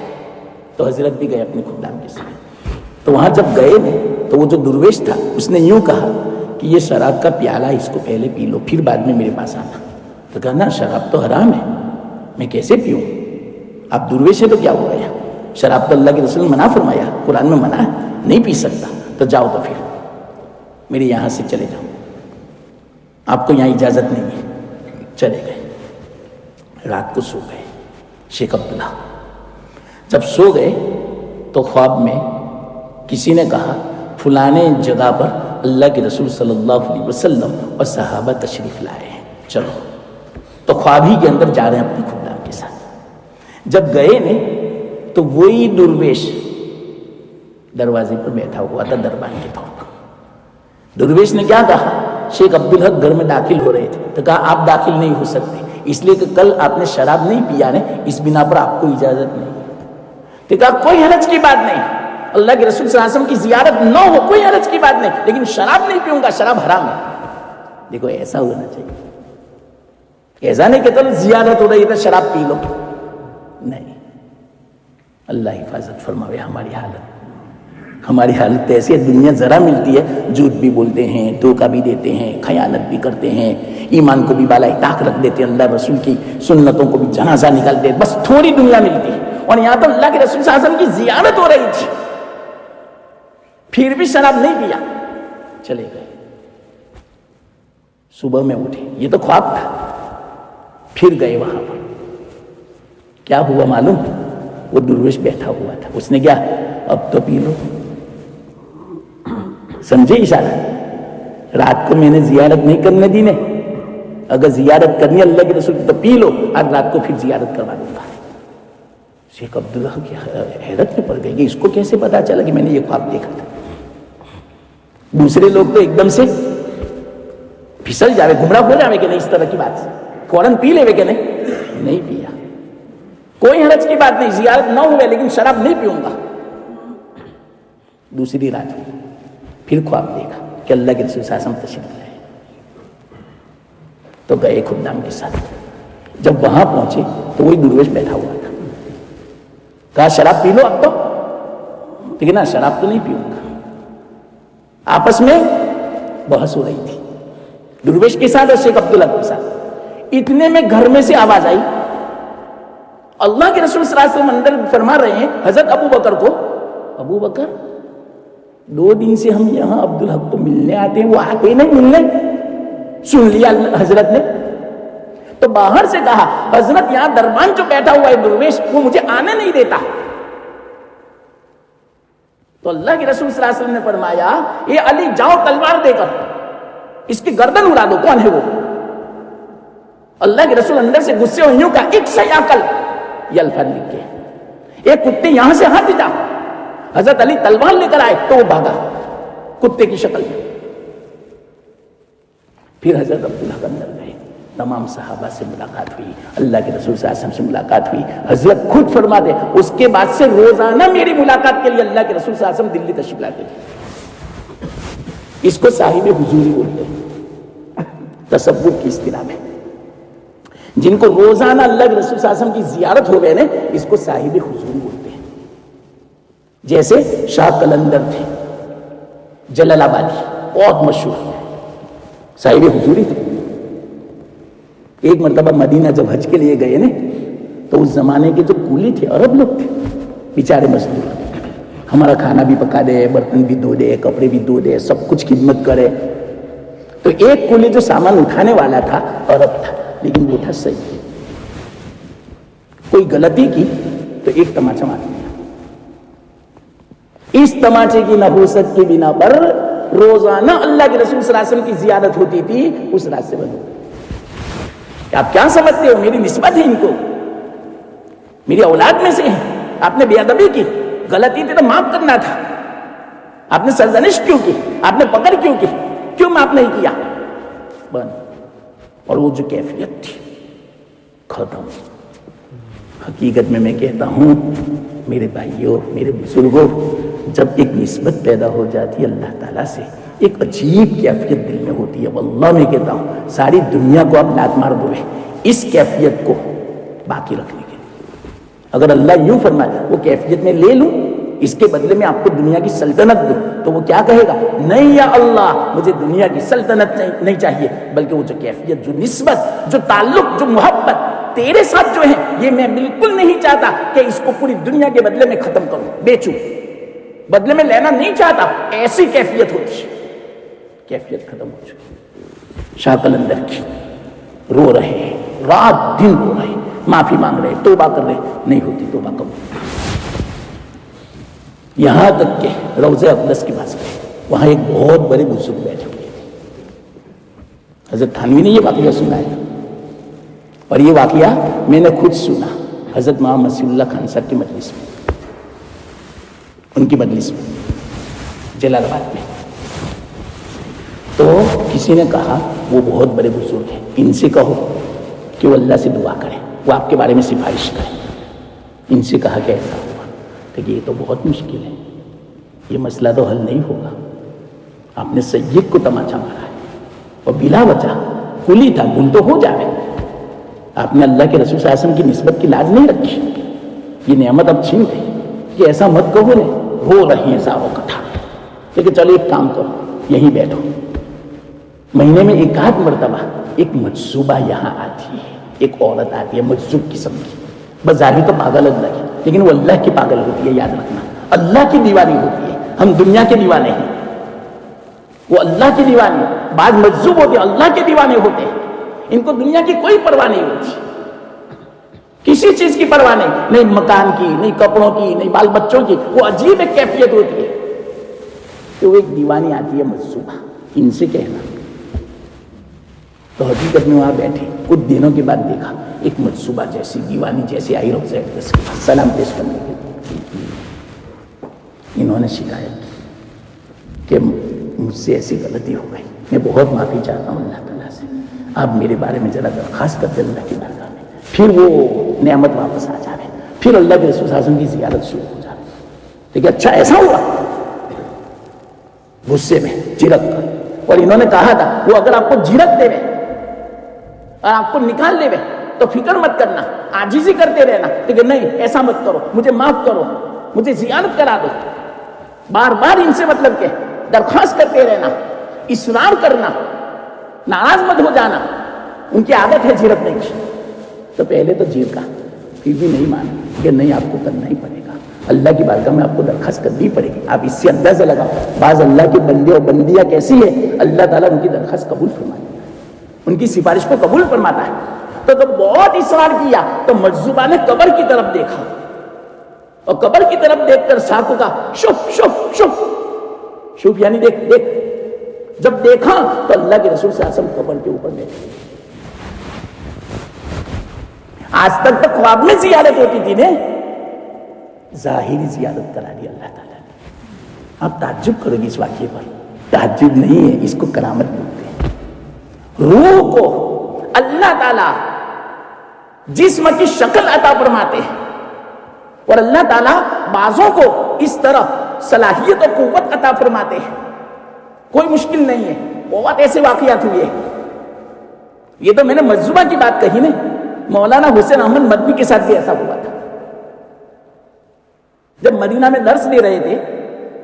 تو حضرت بھی گئے اپنے خدام کے ساتھ. تو وہاں جب گئے نا تو وہ جو درویش تھا اس نے یوں کہا کہ یہ شراب کا پیالہ اس کو پہلے پی لو پھر بعد میں میرے پاس آنا. تو کہا نا شراب تو حرام ہے، میں کیسے پیوں؟ آپ درویش ہے تو کیا ہو گیا؟ شراب تو اللہ کے رسول نے منع فرمایا، قرآن میں منع ہے، نہیں پی سکتا. تو جاؤ تو پھر میرے یہاں سے چلے جاؤ، آپ کو یہاں اجازت نہیں ہے. چلے گئے. رات کو سو گئے شیخ عبداللہ. جب سو گئے تو خواب میں کسی نے کہا فلانے جگہ پر اللہ کے رسول صلی اللہ علیہ وسلم اور صحابہ تشریف لائے ہیں، چلو. تو خواب ہی کے اندر جا رہے ہیں اپنے خدام کے ساتھ. جب گئے نے تو وہی درویش دروازے پر بیٹھا ہوا تھا دربان کے طور پر. درویش نے کیا کہا، شیخ عبدالحق گھر میں داخل ہو رہے تھے. تو کہا آپ داخل نہیں ہو سکتے اس لیے کہ کل آپ نے شراب نہیں پیا ہے، اس بنا پر آپ کو اجازت نہیں. تو کہا کوئی حرج کی بات نہیں، اللہ کے رسول صلی اللہ علیہ وسلم کی زیارت نہ ہو کوئی حرج کی بات نہیں، لیکن شراب نہیں پیوں گا، شراب حرام ہے. دیکھو ایسا ہونا چاہیے، ایسا نہیں کہ چلو زیارت ہو رہی ہے تو شراب پی لو. نہیں، اللہ حفاظت فرماوے ہماری حالت. ہماری حالت ایسی ہے، دنیا ذرا ملتی ہے جھوٹ بھی بولتے ہیں، دھوکہ بھی دیتے ہیں، خیانت بھی کرتے ہیں، ایمان کو بھی بالائے طاق رکھ دیتے ہیں، اللہ رسول کی سنتوں کو بھی جنازہ نکال دیتے. بس تھوڑی دنیا ملتی ہے. اور یہاں تو اللہ کے رسول صلی اللہ علیہ وسلم کی زیارت ہو رہی تھی، پھر بھی شراب نہیں پیا. چلے گئے. صبح میں اٹھے، یہ تو خواب تھا. پھر گئے وہاں پر. کیا ہوا معلوم؟ وہ درویش بیٹھا ہوا تھا. اس نے کیا، اب تو پی لو. سمجھے اشارہ؟ رات کو میں نے زیارت نہیں کرنے دی نے، اگر زیارت کرنی اللہ کے رسول تو پی لو، آج رات کو پھر زیارت کروا دوں گا. شیخ عبداللہ کی حیرت میں پڑ گئی کہ اس کو کیسے پتا چلا کہ میں نے یہ خواب دیکھا تھا. دوسرے لوگ تو ایک دم سے پھسل جاوے، گمراہ ہو جاوے کہ نہیں اس طرح کی بات سے، فوراً پی لے کہ نہیں پیا، کوئی حرج کی بات نہیں، زیارت نہ ہوئے لیکن شراب نہیں پیوں گا. دوسری رات ہوئی، پھر خواب دیکھا کہ اللہ کے رسول صلی اللہ علیہ وسلم تشریف لائے. تو گئے خدام کے ساتھ. جب وہاں پہنچے تو وہی درویش بیٹھا ہوا تھا. کہا شراب پی لو اب تو، لیکن نا شراب تو نہیں پیوں گا. آپس میں بحث ہو رہی تھی درویش کے ساتھ اور شیخ عبدالحق کے ساتھ. اتنے میں گھر میں سے آواز آئی. اللہ کے رسول صلی اللہ علیہ وسلم اندر فرما رہے ہیں حضرت ابو بکر کو، ابو بکر 2 دن سے ہم یہاں عبدالحق کو ملنے آتے ہیں، وہ آتے نہیں ملنے. سن لیا حضرت نے. تو باہر سے کہا حضرت یہاں دربان جو بیٹھا ہوا ہے درویش وہ مجھے آنے نہیں دیتا. تو اللہ کے رسول صلی اللہ علیہ وسلم نے فرمایا اے علی جاؤ تلوار دے کر اس کی گردن اڑا دو. کون ہے وہ؟ اللہ کے رسول اندر سے غصے ہوئیوں کا ایک سیاکل یہ الفاظ لکھ کے ایک کتے یہاں سے ہٹ جا. حضرت علی تلوار لے کر آئے تو وہ بھاگا کتے کی شکل میں. پھر حضرت عبداللہ کے اندر گئے, تمام صحابہ سے ملاقات ہوئی, اللہ کے رسول صلی اللہ علیہ وسلم سے ملاقات ہوئی. حضرت خود فرماتے اس کے بعد سے روزانہ میری ملاقات کے لیے اللہ کے رسول صلی اللہ علیہ وسلم دلی تشریف لاتے تھے. اس کو صاحب حضوری بولتے ہیں, تصوف کی اصطلاح میں. جن کو روزانہ اللہ کے رسول صلی اللہ علیہ وسلم کی زیارت ہو گئے نا اس کو صاحب حضوری بولتے ہیں. جیسے شاہ قلندر تھے جلال آبادی, بہت مشہور صاحب حضوری تھے. ایک مرتبہ مدینہ جب حج کے لیے گئے نا تو اس زمانے کے جو کولی تھے عرب لوگ تھے بیچارے مزدور, ہمارا کھانا بھی پکا دے, برتن بھی دھو دے, کپڑے بھی دھو دے, سب کچھ خدمت کرے. تو ایک کولی جو سامان اٹھانے والا تھا عرب تھا لیکن وہ تھا صحیح. کوئی غلطی کی تو ایک تماچا مار دیا. اس تماچے کی نحوست کی بنا پر روزانہ اللہ کے رسول صلی اللہ علیہ وسلم کی زیارت ہوتی تھی. اس رات سے بند. آپ کیا سمجھتے ہو میری نسبت ہے ان کو, میری اولاد میں سے ہیں. آپ نے بے ادبی کی, غلطی تھی تو معاف کرنا تھا. آپ نے سرزنش کیوں کی, آپ نے پکڑ کیوں کی, کیوں معاف نہیں کیا؟ بند. اور وہ جو کیفیت تھی ختم. حقیقت میں کہتا ہوں میرے بھائیوں, میرے بزرگوں, جب ایک نسبت پیدا ہو جاتی ہے اللہ تعالیٰ سے ایک عجیب کیفیت دل میں ہوتی ہے. واللہ میں کہتا ہوں ساری دنیا کو آپ لات مار دو اس کیفیت کو باقی رکھنے کے لیے. اگر اللہ یوں فرمائے وہ کیفیت میں لے لوں اس کے بدلے میں آپ کو دنیا کی سلطنت دوں تو وہ کیا کہے گا؟ نہیں یا اللہ مجھے دنیا کی سلطنت نہیں چاہیے, بلکہ وہ جو کیفیت, جو نسبت, جو تعلق, جو محبت تیرے ساتھ جو ہے یہ میں بالکل نہیں چاہتا کہ اس کو پوری دنیا کے بدلے میں ختم کروں, بیچوں, بدلے میں لینا نہیں چاہتا. ایسی کیفیت ہوتی ہے. کیفیت ختم ہو چکی. شاہ قلندر کی رو رہے ہیں, رات دن رو رہے ہیں, معافی مانگ رہے, توبہ کر رہے, نہیں ہوتی توبہ قبول. یہاں تک کہ روضہ اقدس کے پاس گئے, وہاں ایک بہت بڑے بزرگ بیٹھے ہوئے تھے. حضرت تھانوی نے یہ واقعہ سنایا اور یہ واقعہ میں نے خود سنا حضرت محمد مسیح اللہ خان صاحب کی مجلس میں, ان کی مجلس میں جلال آباد میں. تو کسی نے کہا وہ بہت بڑے بزرگ ہیں, ان سے کہو کہ وہ اللہ سے دعا کریں, وہ آپ کے بارے میں سفارش کریں. ان سے کہا کہ ایسا ہوا کہ یہ تو بہت مشکل ہے, یہ مسئلہ تو حل نہیں ہوگا. آپ نے سید کو تماچا مارا ہے اور بلا وجہ, کلی تھا, بھول تو ہو جائے. آپ نے اللہ کے رسول صلی اللہ علیہ وسلم کی نسبت کی لاج نہیں رکھی, یہ نعمت اب چھین گئی کہ ایسا مت کہو. نے ہو رہی ہیں ساروں کتھا, لیکن چلو ایک کام کرو, یہیں بیٹھو. مہینے میں ایک آدھ مرتبہ ایک مجذوبہ یہاں آتی ہے, ایک عورت آتی ہے مجذوب قسم کی, بظاہر تو پاگل اللہ کی لیکن وہ اللہ کی پاگل ہوتی ہے. یاد رکھنا, اللہ کی دیوانی ہوتی ہے, ہم دنیا کے دیوانے ہیں, وہ اللہ کی دیوانی. بعض مجذوب ہوتے ہیں اللہ کے دیوانے ہوتے ہیں, ان کو دنیا کی کوئی پرواہ نہیں ہوتی, کسی چیز کی پرواہ نہیں, نہیں مکان کی, نہیں کپڑوں کی, نہیں بال بچوں کی. وہ عجیب ایک کیفیت ہوتی ہے کہ وہ ایک دیوانی آتی ہے مجذوبہ. ان سے کہنا تو حقیقت میں وہاں بیٹھے کچھ دنوں کے بعد دیکھا ایک مجذوبہ جیسی دیوانی جیسی آئی روزہ اقدس کے پاس سلام پیش کرنے کے لیے. انہوں نے شکایت کی کہ مجھ سے ایسی غلطی ہو گئی, میں بہت معافی چاہتا ہوں اللہ تعالیٰ سے, آپ میرے بارے میں ذرا درخواست کر دیں اللہ کی بارگاہ میں. پھر وہ نعمت واپس آ جائے, پھر اللہ کے رسول صلی اللہ علیہ وسلم کی زیارت شروع ہو جائے. لیکن اچھا ایسا ہوا غصے میں جھڑک کر. اور انہوں نے کہا تھا وہ اگر آپ کو جھڑک دے اور آپ کو نکال لے تو فکر مت کرنا, عاجزی کرتے رہنا, لیکن نہیں ایسا مت کرو, مجھے معاف کرو, مجھے زیارت کرا دو. بار بار ان سے مطلب کہ درخواست کرتے رہنا, اصرار کرنا, ناراض مت ہو جانا. ان کی عادت ہے جھڑکنے کی. تو پہلے تو جھڑکا, پھر بھی نہیں مانا کہ نہیں آپ کو کرنا ہی پڑے گا, اللہ کی بارگاہ میں آپ کو درخواست کرنی پڑے گی. آپ اس سے اندازہ لگاؤ بعض اللہ کے بندے اور بندیاں کیسی ہے, اللہ تعالیٰ ان کی درخواست قبول فرماتا ہے, ان کی سفارش کو قبول فرماتا ہے. تو جب بہت اصرار کیا تو مجذوبہ نے قبر کی طرف دیکھا اور قبر کی طرف دیکھ کر ساتھ کو کہا شف شف شف شف یعنی دیکھ دیکھ. جب دیکھا تو اللہ کے رسول صلی اللہ علیہ وسلم قبر کے اوپر بیٹھے. آج تک تو خواب میں زیارت ہوتی تھی نا, ظاہری زیارت کرا دی اللہ تعالیٰ نے. آپ تعجب کرو گے اس واقعے پر, تعجب نہیں ہے, اس کو کرامت بولتے ہیں. روح کو اللہ تعالیٰ جسم کی شکل عطا فرماتے ہیں اور اللہ تعالیٰ بعضوں کو اس طرح صلاحیت و قوت عطا فرماتے ہیں. کوئی مشکل نہیں ہے, بہت ایسے واقعات ہوئے. یہ تو میں نے مجذوبہ کی بات کہی نا, مولانا حسین احمد مدنی کے ساتھ بھی ایسا ہوا تھا. جب مدینہ میں درس دے رہے تھے,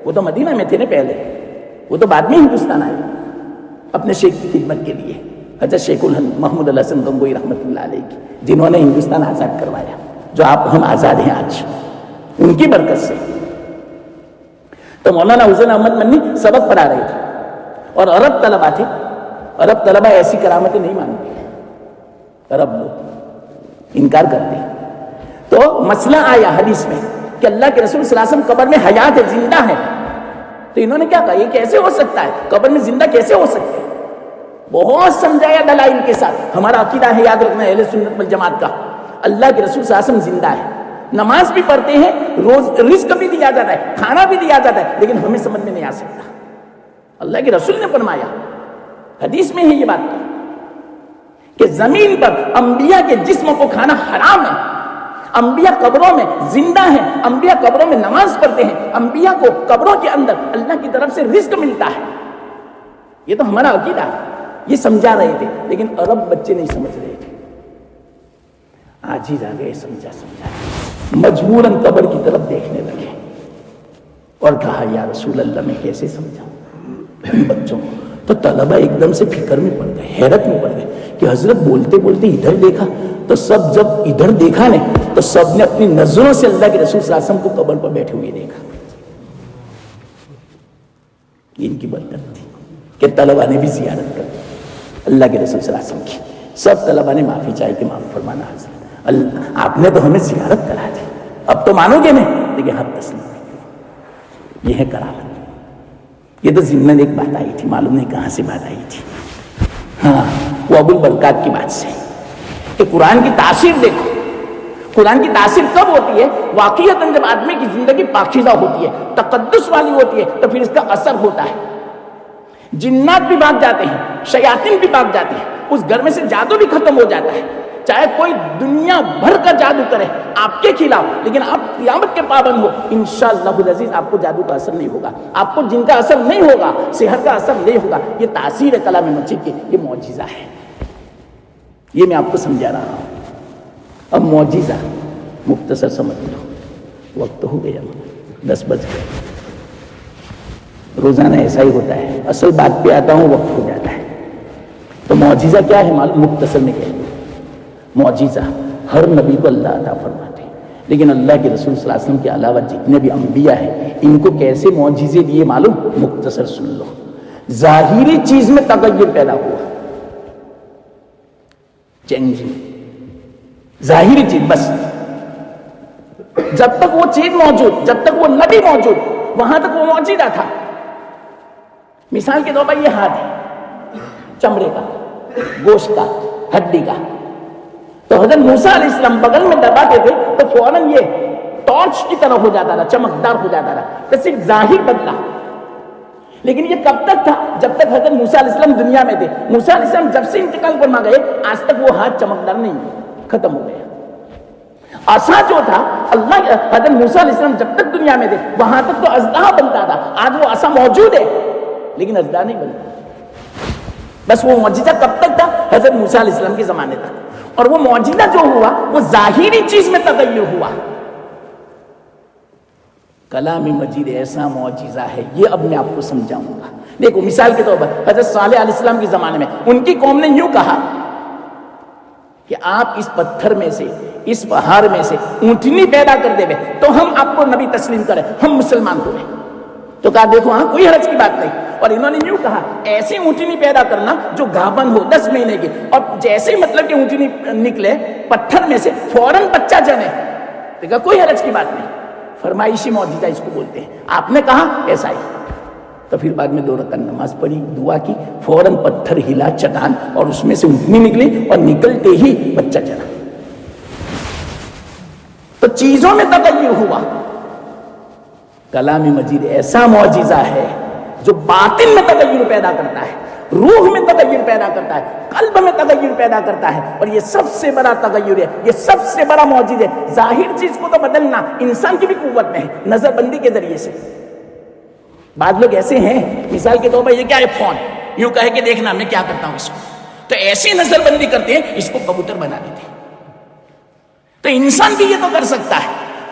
وہ تو مدینہ میں تھے نا پہلے, وہ تو بعد میں ہندوستان آئے اپنے شیخ کی خدمت کے لیے, حضرت شیخ الہند محمود الحسن گنگوئی رحمۃ اللہ علیہ کی, جنہوں نے ہندوستان آزاد کروایا, جو آپ ہم آزاد ہیں آج ان کی برکت سے. تو مولانا حسین احمد مدنی سبق پڑھا رہے تھے اور عرب طلبہ تھے. عرب طلبہ ایسی کرامتیں نہیں مانتے, عرب لوگ انکار کرتے ہیں. تو مسئلہ آیا حدیث میں کہ اللہ کے رسول صلی اللہ علیہ وسلم قبر میں حیات ہے, زندہ ہے. تو انہوں نے کیا کہا, یہ کیسے ہو سکتا ہے, قبر میں زندہ کیسے ہو سکتے ہیں. بہت سمجھایا دلائل کے ساتھ. ہمارا عقیدہ ہے, یاد رکھنا, اہل سنت والجماعت کا, اللہ کے رسول صلی اللہ علیہ وسلم زندہ ہے, نماز بھی پڑھتے ہیں, روز رزق بھی دیا جاتا ہے, کھانا بھی دیا جاتا ہے, لیکن ہمیں سمجھ میں نہیں آ سکتا. اللہ کے رسول نے فرمایا, حدیث میں ہے یہ بات کہ زمین پر انبیاء کے جسم کو کھانا حرام ہے. انبیاء قبروں میں زندہ ہیں, انبیاء قبروں میں نماز پڑھتے ہیں, انبیاء کو قبروں کے اندر اللہ کی طرف سے رزق ملتا ہے. یہ تو ہمارا عقیدہ ہے, یہ سمجھا رہے تھے, لیکن عرب بچے نہیں سمجھ رہے تھے. آج ہی جا گئے, سمجھا مجبوراً قبر کی طرف دیکھنے لگے اور کہا یا رسول اللہ میں کیسے سمجھاؤں بچوں کو. تو طلبہ ایک دم سے فکر میں پڑ گئے, حیرت میں پڑ گئے کہ حضرت بولتے بولتے ادھر دیکھا, تو سب جب ادھر دیکھا نے تو سب نے اپنی نظروں سے اللہ کے رسول صلی اللہ علیہ وسلم کو قبر پر بیٹھے ہوئے دیکھا. ان کی برکت تھی کہ طلبہ نے بھی زیارت کر اللہ کے رسول صلی اللہ علیہ وسلم کی. سب طلبہ نے معافی چاہی کہ معاف فرمانا حضرت, اللہ آپ نے تو ہمیں زیارت کرا دی, اب تو مانو گے نہیں, لیکن حق تسلیم نہیں. یہ ہے کرامت. یہ تو ضمن ایک بات آئی تھی, معلوم نہیں کہاں سے بات آئی تھی. ہاں, وہ ابو البرکات کی بات سے کہ قرآن کی تاثیر دیکھو. قرآن کی تاثیر کب ہوتی ہے؟ واقعتاً جب آدمی کی زندگی پاکیزہ ہوتی ہے, تقدس والی ہوتی ہے, تو پھر اس کا اثر ہوتا ہے. جنات بھی بھاگ جاتے ہیں, شیاطین بھی بھاگ جاتے ہیں, اس گھر میں سے جادو بھی ختم ہو جاتا ہے. چاہے کوئی دنیا بھر کا جادو کرے آپ کے خلاف, لیکن آپ قیامت کے پابند ہو, انشاءاللہ العزیز آپ کو جادو کا اثر نہیں ہوگا, آپ کو جن کا اثر نہیں ہوگا, سحر کا اثر نہیں ہوگا. یہ تاثیر ہے کلام مسجد کی, یہ معجزہ ہے. یہ میں آپ کو سمجھا رہا ہوں. اب معجزہ مختصر سمجھ لو. وقت ہو گیا, 10 بج گئے. روزانہ ایسا ہی ہوتا ہے, اصل بات پہ آتا ہوں وقت ہو جاتا ہے. تو معجزہ کیا ہے معلوم, مختصر میں کہہ دوں. معجزہ ہر نبی کو اللہ عطا فرماتے ہیں, لیکن اللہ کے رسول صلی اللہ علیہ وسلم کے علاوہ جتنے بھی انبیاء ہیں ان کو کیسے معجزے دیے معلوم, مختصر سن لو. ظاہری چیز میں تغیر پیدا ہوا, چینجنگ, ظاہری چیز بس. جب تک وہ چیز موجود, جب تک وہ نبی موجود, وہاں تک وہ معجزہ تھا. مثال کے طور پر یہ ہاتھ ہے, چمڑے کا, گوشت کا, ہڈی کا. تو حضرت موسیٰ علیہ السلام بغل میں دباتے تھے تو فوراً یہ ٹارچ کی طرح ہو جاتا تھا, چمکدار ہو جاتا تھا. تو صرف ظاہر بدلا, لیکن یہ کب تک تھا؟ جب تک حضرت موسیٰ علیہ السلام دنیا میں تھے. موسیٰ علیہ السلام جب سے انتقال فرما گئے آج تک وہ ہاتھ چمکدار نہیں ہے, ختم ہو گیا. عصا جو تھا, اللہ حضرت موسیٰ علیہ السلام جب تک دنیا میں تھے وہاں تک تو اژدہا بنتا تھا. آج وہ عصا موجود ہے لیکن اژدہا نہیں بنتا. بس وہ معجزہ کب تک تھا؟ حضرت موسیٰ علیہ السلام کے زمانے تک. اور وہ معجزہ جو ہوا وہ ظاہری چیز میں تغیر ہوا. کلام مجید ایسا معجزہ ہے, یہ اب میں آپ کو سمجھاؤں گا. دیکھو مثال کے طور پر حضرت صالح علیہ السلام کے زمانے میں ان کی قوم نے یوں کہا کہ آپ اس پتھر میں سے, اس پہاڑ میں سے اونٹنی پیدا کر دے تو ہم آپ کو نبی تسلیم کریں, ہم مسلمان ہوئے. تو کہا دیکھو ہاں کوئی حرج کی بات نہیں. اور انہوں نے یوں کہا ایسی اونٹنی پیدا کرنا جو گابن ہو 10 مہینے کی, اور جیسے ہی مطلب کہ اونٹنی نکلے پتھر میں سے فوراً بچہ جنے. دیکھا کوئی حرج کی بات نہیں, فرمائشی معجزہ اس کو بولتے ہیں. آپ نے کہا ایسا ہی. تو پھر بعد میں 2 رکعت نماز پڑھی, دعا کی, فوراً پتھر ہلا چٹان اور اس میں سے اونٹنی نکلی اور نکلتے ہی بچہ جنا. تو چیزوں میں تغیر ہوا. کلام مجید ایسا معجزہ ہے جو باطن میں تغیر پیدا کرتا ہے, روح میں تغیر پیدا کرتا ہے, قلب میں تغیر پیدا کرتا ہے. اور یہ سب سے بڑا تغیر ہے, یہ سب سے بڑا معجزہ ہے. ظاہر چیز کو تو بدلنا انسان کی بھی قوت میں ہے, نظر بندی کے ذریعے سے. بعض لوگ ایسے ہیں مثال کے طور پر یہ کیا ہے فون, یوں کہے کہ دیکھنا میں کیا کرتا ہوں اس کو, تو ایسی نظر بندی کرتے ہیں اس کو کبوتر بنا دیتے ہیں. تو انسان بھی یہ تو کر سکتا ہے,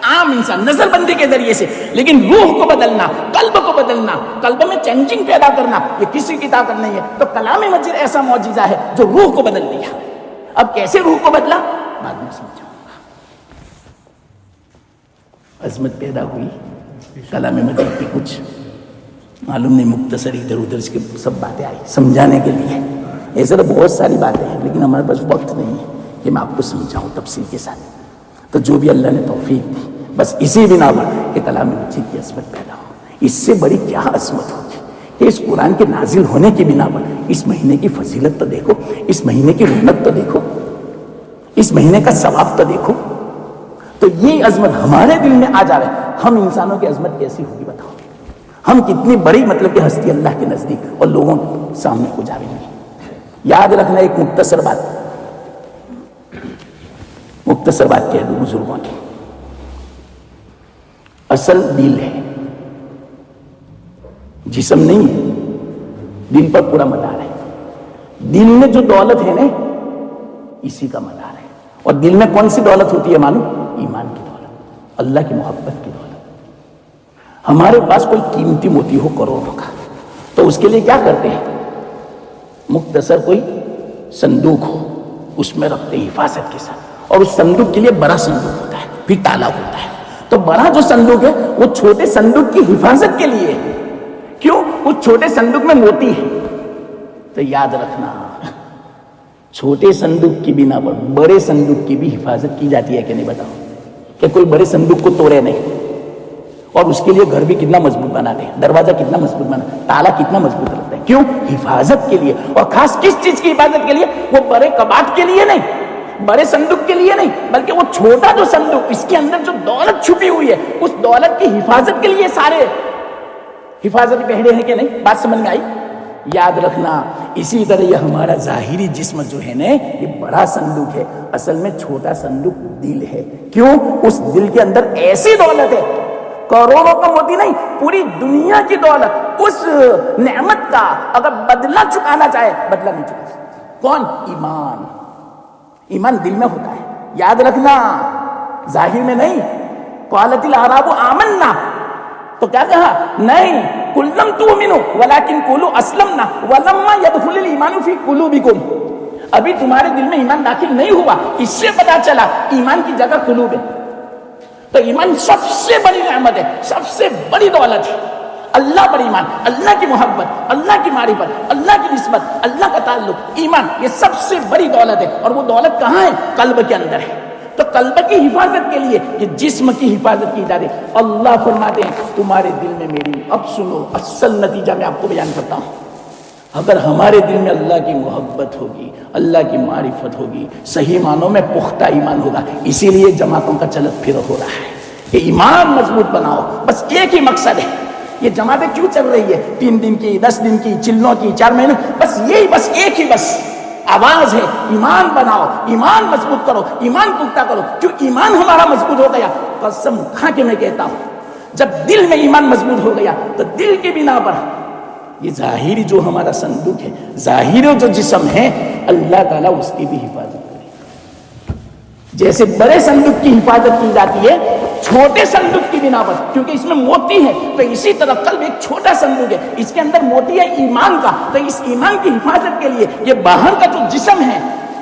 عام انسان نظر بندی کے ذریعے سے. لیکن روح کو بدلنا, قلب کو بدلنا, قلب میں چینجنگ پیدا کرنا, یہ کسی کی طاقت نہیں ہے. تو کلام مجید ایسا معجزہ ہے جو روح کو بدل دیا. اب کیسے روح کو بدلا بعد میں سمجھاؤں گا. عظمت پیدا ہوئی کلام مجید کی, کچھ معلوم نہیں مختصر ادھر ادھر اس کی سب باتیں آئی سمجھانے کے لیے. ایسے تو بہت ساری باتیں ہیں لیکن ہمارے پاس وقت نہیں ہے کہ میں آپ کو سمجھاؤں تفصیل کے ساتھ. تو جو بھی اللہ نے توفیق دی بس اسی بنا پر کہ کلام مجید کی عظمت پیدا ہو. اس سے بڑی کیا عظمت ہوگی کہ اس قرآن کے نازل ہونے کی بنا پر اس مہینے کی فضیلت تو دیکھو, اس مہینے کی رحمت تو دیکھو, اس مہینے کا ثواب تو دیکھو. تو یہ عظمت ہمارے دل میں آ جائے, ہم انسانوں کی عظمت کیسی ہوگی بتاؤ. ہم کتنی بڑی مطلب کہ ہستی اللہ کے نزدیک اور لوگوں کے سامنے کو جاویں گے. یاد رکھنا ایک مختصر بات کہہ دوں بزرگوں کی. اصل دل ہے, جسم نہیں ہے. دل پر پورا مدار ہے. دل میں جو دولت ہے نا اسی کا مدار ہے. اور دل میں کون سی دولت ہوتی ہے معلوم؟ ایمان کی دولت, اللہ کی محبت کی دولت. ہمارے پاس کوئی قیمتی موتی ہو کروڑوں کا تو اس کے لیے کیا کرتے ہیں, مختصر کوئی صندوق ہو اس میں رکھتے ہیں حفاظت کے ساتھ. اور اس صندوق کے لیے بڑا صندوق ہوتا ہے, پھر تالا ہوتا ہے. تو بڑا جو صندوق ہے وہ چھوٹے صندوق کی حفاظت کے لیے ہے. کیوں؟ اس چھوٹے صندوق میں موتی ہے. تو یاد رکھنا چھوٹے صندوق کی بنا پر بڑے صندوق کی بھی حفاظت کی جاتی ہے کہ نہیں بتاؤ. کہ کوئی بڑے صندوق کو توڑے نہیں. اور اس کے لیے گھر بھی کتنا مضبوط بناتے ہیں, دروازہ کتنا مضبوط بنا, تالا کتنا مضبوط رکھتے ہیں. کیوں؟ حفاظت کے لیے. اور خاص کس چیز کی حفاظت کے لیے؟ وہ بڑے کباٹ کے لیے نہیں, بڑے صندوق کے لیے نہیں, بلکہ وہ چھوٹا جو صندوق اس کے اندر جو دولت چھپی ہوئی ہے اس دولت کی حفاظت کے لیے سارے حفاظتی پہرے ہیں کہ نہیں. بات سمجھ میں آئی؟ یاد رکھنا اسی طرح یہ ہمارا ظاہری جسم جو ہے نا یہ بڑا صندوق ہے, اصل میں چھوٹا صندوق دل ہے. کیوں؟ اس دل کے اندر ایسی دولت ہے, کروڑوں کا موتی نہیں, پوری دنیا کی دولت, اس نعمت کا اگر بدلہ چکانا چاہے بدلہ نہیں چکا سکتا. کون؟ ایمان. ایمان دل میں ہوتا ہے. یاد رکھنا ظاہر میں نہیں. قالت الاعراب آمنا, تو کیا کہا؟ نہیں, قل لم تؤمنوا ولکن قولوا اسلمنا ولما يدخل الايمان في قلوبكم. ابھی تمہارے دل میں ایمان داخل نہیں ہوا, اس سے پتا چلا ایمان کی جگہ قلوب ہے. تو ایمان سب سے بڑی نعمت ہے, سب سے بڑی دولت ہے. اللہ پر ایمان, اللہ کی محبت, اللہ کی معرفت, اللہ کی نسبت, اللہ کا تعلق, ایمان, یہ سب سے بڑی دولت ہے. اور وہ دولت کہاں ہے؟ قلب کے اندر ہے. تو قلب کی حفاظت کے لیے یہ جسم کی حفاظت کی جا رہی. اللہ فرماتے ہیں تمہارے دل میں میری, اب سنو اصل نتیجہ میں آپ کو بیان کرتا ہوں. اگر ہمارے دل میں اللہ کی محبت ہوگی, اللہ کی معرفت ہوگی, صحیح معنوں میں پختہ ایمان ہوگا. اسی لیے جماعتوں کا چلت پھر ہو رہا ہے کہ ایمان مضبوط بناؤ. بس ایک ہی مقصد ہے. یہ جماعتیں کیوں چل رہی ہے 3 دن کی, 10 دن کی, چلنوں کی, 4 مہینوں, بس یہی, بس ایک ہی بس آواز ہے, ایمان بناؤ, ایمان مضبوط کرو, ایمان پختہ کرو. جو ایمان ہمارا مضبوط ہو گیا, قسم کھا کے میں کہتا ہوں, جب دل میں ایمان مضبوط ہو گیا تو دل کی بنا پر یہ ظاہری جو ہمارا صندوق ہے, ظاہری جو جسم ہے, اللہ تعالیٰ اس کی بھی حفاظت کرے. جیسے بڑے صندوق کی حفاظت کی جاتی ہے چھوٹے صندوق کی بنا پر, کیونکہ اس میں موتی ہے, تو اسی طرح قلب ایک چھوٹا صندوق ہے, اس کے اندر موتی ہے ایمان کا. تو اس ایمان کی حفاظت کے لیے یہ باہر کا جو جسم ہے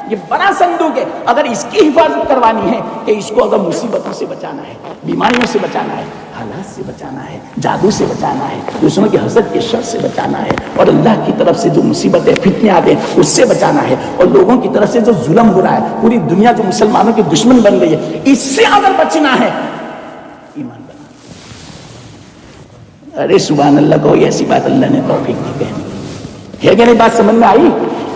یہ بڑا صندوق ہے. اگر اس کی حفاظت کروانی ہے کہ اس کو اگر مصیبتوں سے بچانا ہے, بیماریوں سے بچانا ہے, حالات سے بچانا ہے, جادو سے بچانا ہے, دوسروں کی حسد کے شر سے بچانا ہے, اور اللہ کی طرف سے جو مصیبتیں فتنے آتے ہیں اس سے بچانا ہے, اور لوگوں کی طرف سے جو ظلم ہو رہا ہے, پوری دنیا جو مسلمانوں کے دشمن بن گئی ہے, اس سے اگر بچنا ہے, ایمان بنا. ارے سبحان اللہ, کوئی ایسی بات اللہ نے توفیق دی کہنے ہے کہ نہیں؟ بات سمجھ میں آئی؟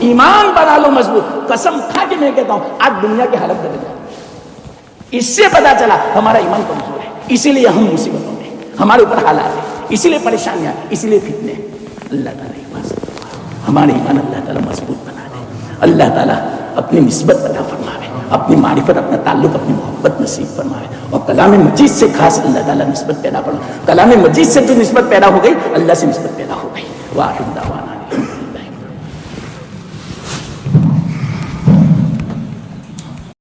ایمان بنا لو مضبوط. قسم کھا کے میں کہتا ہوں آج دنیا کی حالت بدل جائے. اس سے پتا چلا ہمارا ایمان کمزور ہے, اسی لیے ہم مصیبتوں میں, ہمارے اوپر حالات ہیں, اسی لیے پریشانیاں, اسی لیے فتنے. اللہ تعالیٰ حفاظت, ہمارے ایمان اللہ تعالیٰ مضبوط بنا دے. اللہ تعالیٰ اپنی نسبت عطا فرماوے, اپنی معرفت, اپنا تعلق, اپنی محبت نصیب فرماوے, اور کلام مجید سے خاص اللہ تعالیٰ نسبت پیدا فرمائے. کلام مجید سے جو نسبت پیدا ہو گئی اللہ سے نسبت پیدا ہو گئی. واہ